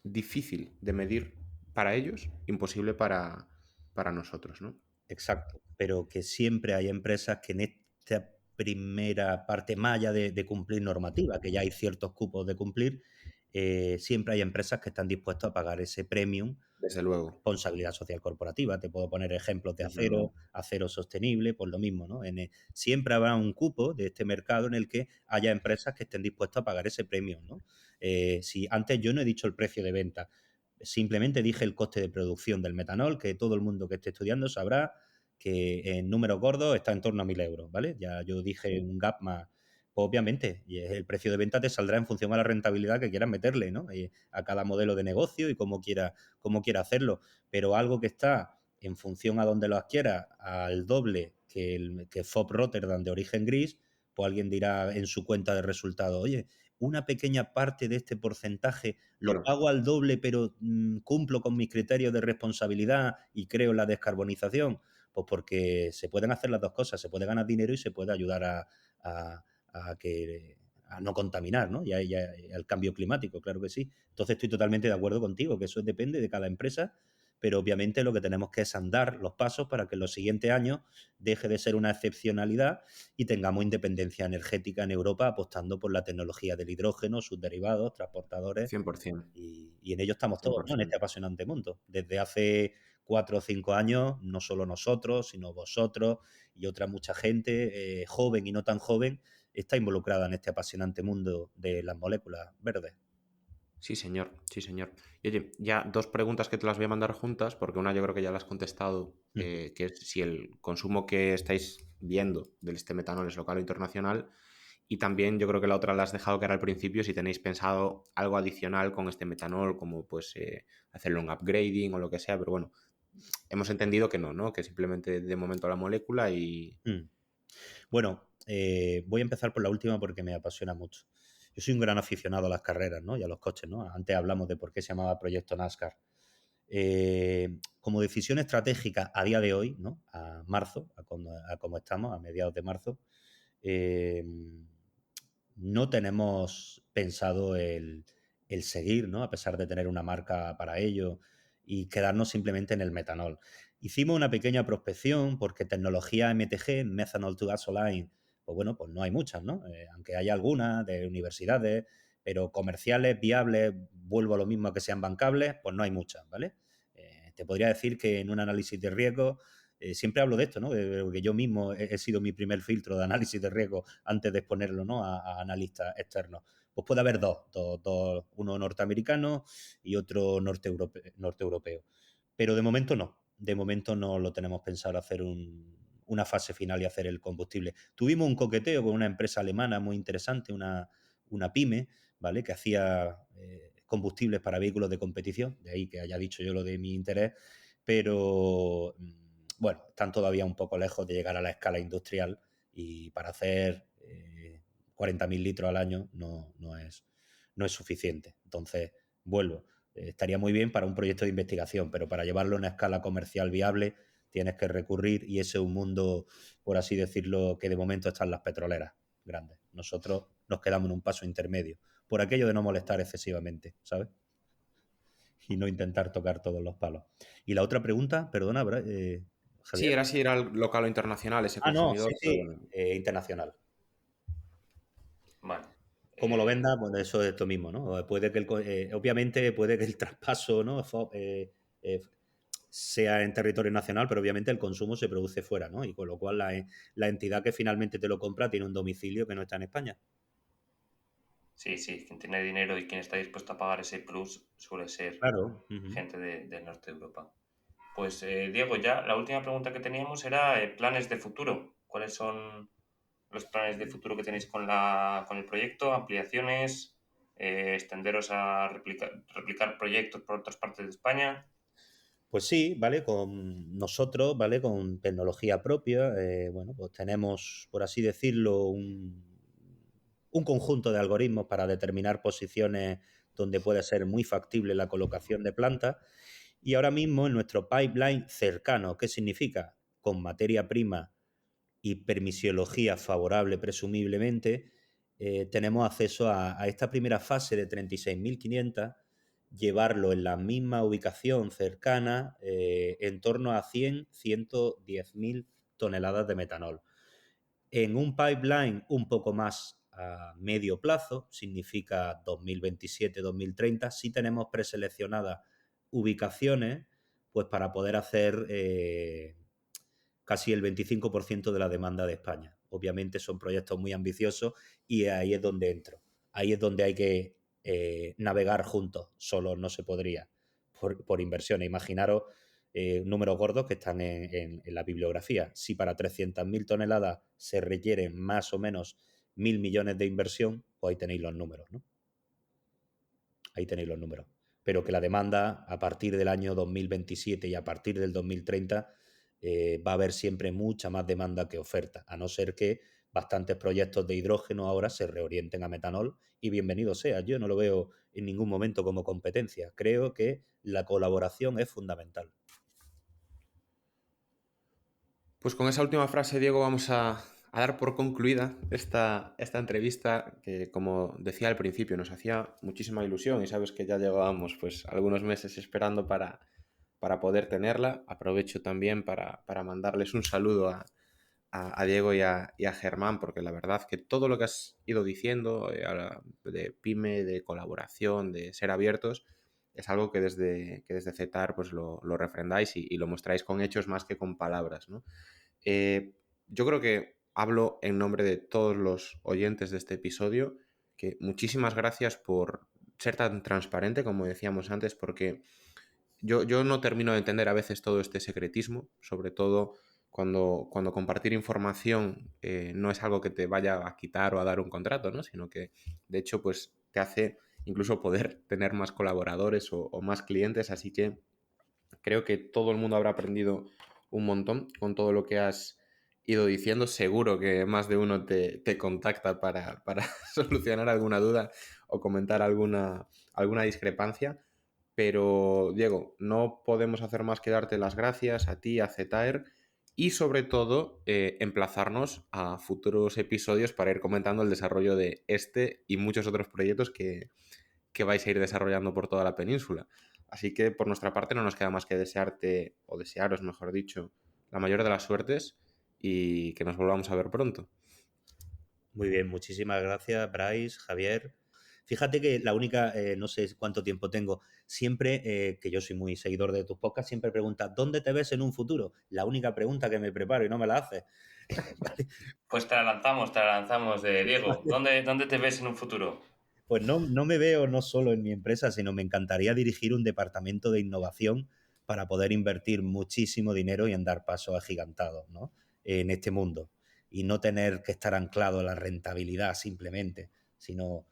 Speaker 1: difícil de medir para ellos, imposible para nosotros, ¿no?
Speaker 3: Exacto, pero que siempre hay empresas que en esta primera parte más allá de cumplir normativa, que ya hay ciertos cupos de cumplir, siempre hay empresas que están dispuestas a pagar ese premium
Speaker 1: Desde
Speaker 3: por
Speaker 1: luego.
Speaker 3: responsabilidad social corporativa. Te puedo poner ejemplos de
Speaker 1: Desde luego.
Speaker 3: acero sostenible, pues lo mismo, ¿no? Siempre habrá un cupo de este mercado en el que haya empresas que estén dispuestas a pagar ese premium, ¿no? Si antes yo no he dicho el precio de venta, simplemente dije el coste de producción del metanol, que todo el mundo que esté estudiando sabrá que en números gordos está en torno a 1.000 euros, ¿vale? Ya yo dije un gap más. Pues obviamente, y el precio de venta te saldrá en función a la rentabilidad que quieras meterle, ¿no? A cada modelo de negocio y cómo quiera hacerlo. Pero algo que está en función a donde lo adquieras al doble que FOB Rotterdam de origen gris, pues alguien dirá en su cuenta de resultados, oye, una pequeña parte de este porcentaje lo
Speaker 1: Claro.
Speaker 3: pago al doble, pero cumplo con mis criterios de responsabilidad y creo en la descarbonización. Pues porque se pueden hacer las dos cosas, se puede ganar dinero y se puede ayudar a no contaminar, ¿no? Y al cambio climático, claro que sí. Entonces estoy totalmente de acuerdo contigo, que eso depende de cada empresa, pero obviamente lo que tenemos que es andar los pasos para que en los siguientes años deje de ser una excepcionalidad y tengamos independencia energética en Europa apostando por la tecnología del hidrógeno, sus derivados, transportadores,
Speaker 1: 100%.
Speaker 3: y en ello estamos todos, ¿no? En este
Speaker 1: 100%.
Speaker 3: apasionante mundo. Desde hace 4 o 5 años, no solo nosotros, sino vosotros y otra mucha gente, joven y no tan joven, está involucrada en este apasionante mundo de las moléculas verdes.
Speaker 1: Sí, señor, sí, señor. Y oye, ya dos preguntas que te las voy a mandar juntas, porque una yo creo que ya la has contestado,
Speaker 3: Ujú.
Speaker 1: que es si el consumo que estáis viendo del este metanol es local o internacional, y también yo creo que la otra la has dejado que era al principio, si tenéis pensado algo adicional con este metanol, como pues hacerle un upgrading o lo que sea, pero bueno, hemos entendido que no, ¿no? Que simplemente de momento la molécula y...
Speaker 3: Mm. Bueno, voy a empezar por la última porque me apasiona mucho. Yo soy un gran aficionado a las carreras, ¿no? Y a los coches, ¿no? Antes hablamos de por qué se llamaba Proyecto NASCAR. Como decisión estratégica a día de hoy, ¿no? A marzo, a como estamos, a mediados de marzo, eh, no tenemos pensado el seguir, ¿no? A pesar de tener una marca para ello y quedarnos simplemente en el metanol. Hicimos una pequeña prospección porque tecnología MTG, Methanol to Gasoline, pues bueno, pues no hay muchas, ¿no? Aunque hay algunas de universidades, pero comerciales, viables, vuelvo a lo mismo, que sean bancables, pues no hay muchas, ¿vale? Te podría decir que en un análisis de riesgo, siempre hablo de esto, ¿no? Porque yo mismo he sido mi primer filtro de análisis de riesgo antes de exponerlo, ¿no? a analistas externos. Pues puede haber dos, uno norteamericano y otro norte-europeo. Pero de momento no. De momento no lo tenemos pensado hacer una fase final y hacer el combustible. Tuvimos un coqueteo con una empresa alemana muy interesante, una pyme, ¿vale? Que hacía combustibles para vehículos de competición, de ahí que haya dicho yo lo de mi interés, pero bueno, están todavía un poco lejos de llegar a la escala industrial y para hacer 40.000 litros al año no es suficiente. Entonces, vuelvo, estaría muy bien para un proyecto de investigación, pero para llevarlo a una escala comercial viable tienes que recurrir y ese es un mundo, por así decirlo, que de momento están las petroleras grandes. Nosotros nos quedamos en un paso intermedio, por aquello de no molestar excesivamente, ¿sabes? Y no intentar tocar todos los palos. Y la otra pregunta, perdona,
Speaker 1: Sí,
Speaker 3: Javier.
Speaker 1: era si era local o internacional ese
Speaker 3: No, sí,
Speaker 1: consumidor, pero
Speaker 3: sí,
Speaker 1: bueno.
Speaker 3: internacional.
Speaker 2: Vale.
Speaker 3: Como lo venda, pues eso es lo mismo, ¿no? Puede que obviamente puede que el traspaso, ¿no? Sea en territorio nacional, pero obviamente el consumo se produce fuera, ¿no? Y con lo cual la entidad que finalmente te lo compra tiene un domicilio que no está en España.
Speaker 2: Sí, sí, quien tiene dinero y quien está dispuesto a pagar ese plus suele ser
Speaker 3: Claro.
Speaker 2: gente del norte de Europa. Pues Diego, ya la última pregunta que teníamos era planes de futuro. ¿Cuáles son los planes de futuro que tenéis con el proyecto? ¿Ampliaciones? ¿Extenderos a replicar proyectos por otras partes de España?
Speaker 3: Pues sí, ¿vale? Con nosotros, ¿vale? Con tecnología propia, bueno, pues tenemos, por así decirlo, un conjunto de algoritmos para determinar posiciones donde puede ser muy factible la colocación de plantas. Y ahora mismo en nuestro pipeline cercano, ¿qué significa? Con materia prima y permisiología favorable presumiblemente, tenemos acceso a esta primera fase de 36.500, llevarlo en la misma ubicación cercana en torno a 110.000 toneladas de metanol. En un pipeline un poco más a medio plazo, significa 2027-2030, sí tenemos preseleccionadas ubicaciones pues para poder hacer casi el 25% de la demanda de España. Obviamente son proyectos muy ambiciosos y ahí es donde entro. Ahí es donde hay que navegar juntos. Solo no se podría por inversiones. Imaginaros números gordos que están en la bibliografía. Si para 300.000 toneladas se requieren más o menos 1.000 millones de inversión, pues ahí tenéis los números, ¿no? Ahí tenéis los números. Pero que la demanda a partir del año 2027 y a partir del 2030 va a haber siempre mucha más demanda que oferta, a no ser que bastantes proyectos de hidrógeno ahora se reorienten a metanol y bienvenido sea. Yo no lo veo en ningún momento como competencia. Creo que la colaboración es fundamental.
Speaker 1: Pues con esa última frase, Diego, vamos a dar por concluida esta entrevista que, como decía al principio, nos hacía muchísima ilusión y sabes que ya llevábamos pues algunos meses esperando para poder tenerla. Aprovecho también para mandarles un saludo a Diego y a Germán, porque la verdad que todo lo que has ido diciendo de pyme, de colaboración, de ser abiertos, es algo que desde CETAR pues lo refrendáis y lo mostráis con hechos más que con palabras, ¿no? Yo creo que hablo en nombre de todos los oyentes de este episodio, que muchísimas gracias por ser tan transparente, como decíamos antes, porque yo no termino de entender a veces todo este secretismo, sobre todo cuando compartir información no es algo que te vaya a quitar o a dar un contrato, ¿no? Sino que, de hecho, pues te hace incluso poder tener más colaboradores o más clientes, así que creo que todo el mundo habrá aprendido un montón con todo lo que has ido diciendo. Seguro que más de uno te contacta para solucionar alguna duda o comentar alguna discrepancia. Pero, Diego, no podemos hacer más que darte las gracias a ti, a Zetaer, y sobre todo emplazarnos a futuros episodios para ir comentando el desarrollo de este y muchos otros proyectos que vais a ir desarrollando por toda la península. Así que por nuestra parte no nos queda más que desearte, o desearos, mejor dicho, la mayor de las suertes y que nos volvamos a ver pronto.
Speaker 3: Muy bien, muchísimas gracias, Bryce, Javier. Fíjate que la única, no sé cuánto tiempo tengo, siempre, que yo soy muy seguidor de tus podcasts, siempre preguntas, ¿dónde te ves en un futuro? La única pregunta que me preparo y no me la haces. ¿Vale?
Speaker 2: Pues te la lanzamos, Diego. ¿Dónde te ves en un futuro?
Speaker 3: Pues no me veo no solo en mi empresa, sino me encantaría dirigir un departamento de innovación para poder invertir muchísimo dinero y en dar pasos agigantados, ¿no? En este mundo. Y no tener que estar anclado a la rentabilidad simplemente, sino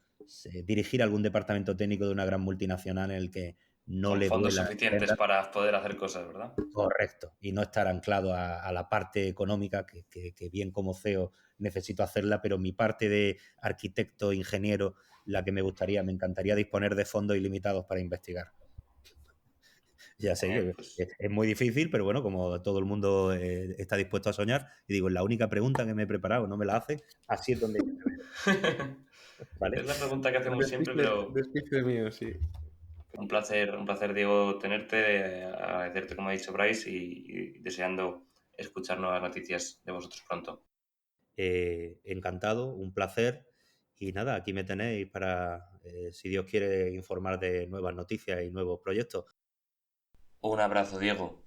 Speaker 3: dirigir algún departamento técnico de una gran multinacional en el que no
Speaker 2: Con
Speaker 3: le
Speaker 2: fondos
Speaker 3: duela.
Speaker 2: suficientes para poder hacer cosas, ¿verdad?
Speaker 3: Correcto. Y no estar anclado a la parte económica, que bien como CEO necesito hacerla, pero mi parte de arquitecto, ingeniero, la que me encantaría disponer de fondos ilimitados para investigar. Ya sé que
Speaker 2: Pues...
Speaker 3: es muy difícil, pero bueno, como todo el mundo está dispuesto a soñar, y digo, la única pregunta que me he preparado no me la hace, así es donde yo me veo. ¿Vale?
Speaker 2: Es la pregunta que hacemos siempre, pero
Speaker 1: Despiche mío, sí.
Speaker 2: un placer, Diego, tenerte, agradecerte, como ha dicho Bryce, y deseando escuchar nuevas noticias de vosotros pronto.
Speaker 3: Encantado, un placer. Y nada, aquí me tenéis para, si Dios quiere, informar de nuevas noticias y nuevos proyectos.
Speaker 2: Un abrazo, Diego.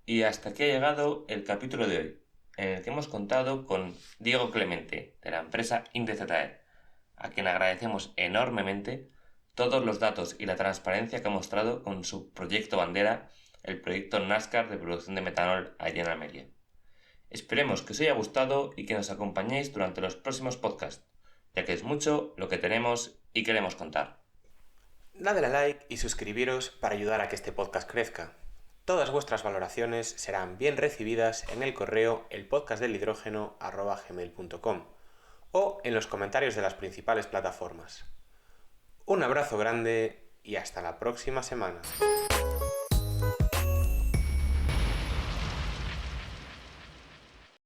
Speaker 2: Y hasta aquí ha llegado el capítulo de hoy, en el que hemos contado con Diego Clemente, de la empresa INDEZAER, a quien agradecemos enormemente todos los datos y la transparencia que ha mostrado con su proyecto bandera, el proyecto NASCAR de producción de metanol allá en Almería. Esperemos que os haya gustado y que nos acompañéis durante los próximos podcasts, ya que es mucho lo que tenemos y queremos contar.
Speaker 1: Dadle a like y suscribiros para ayudar a que este podcast crezca. Todas vuestras valoraciones serán bien recibidas en el correo elpodcastdelhidrógeno@gmail.com o en los comentarios de las principales plataformas. Un abrazo grande y hasta la próxima semana.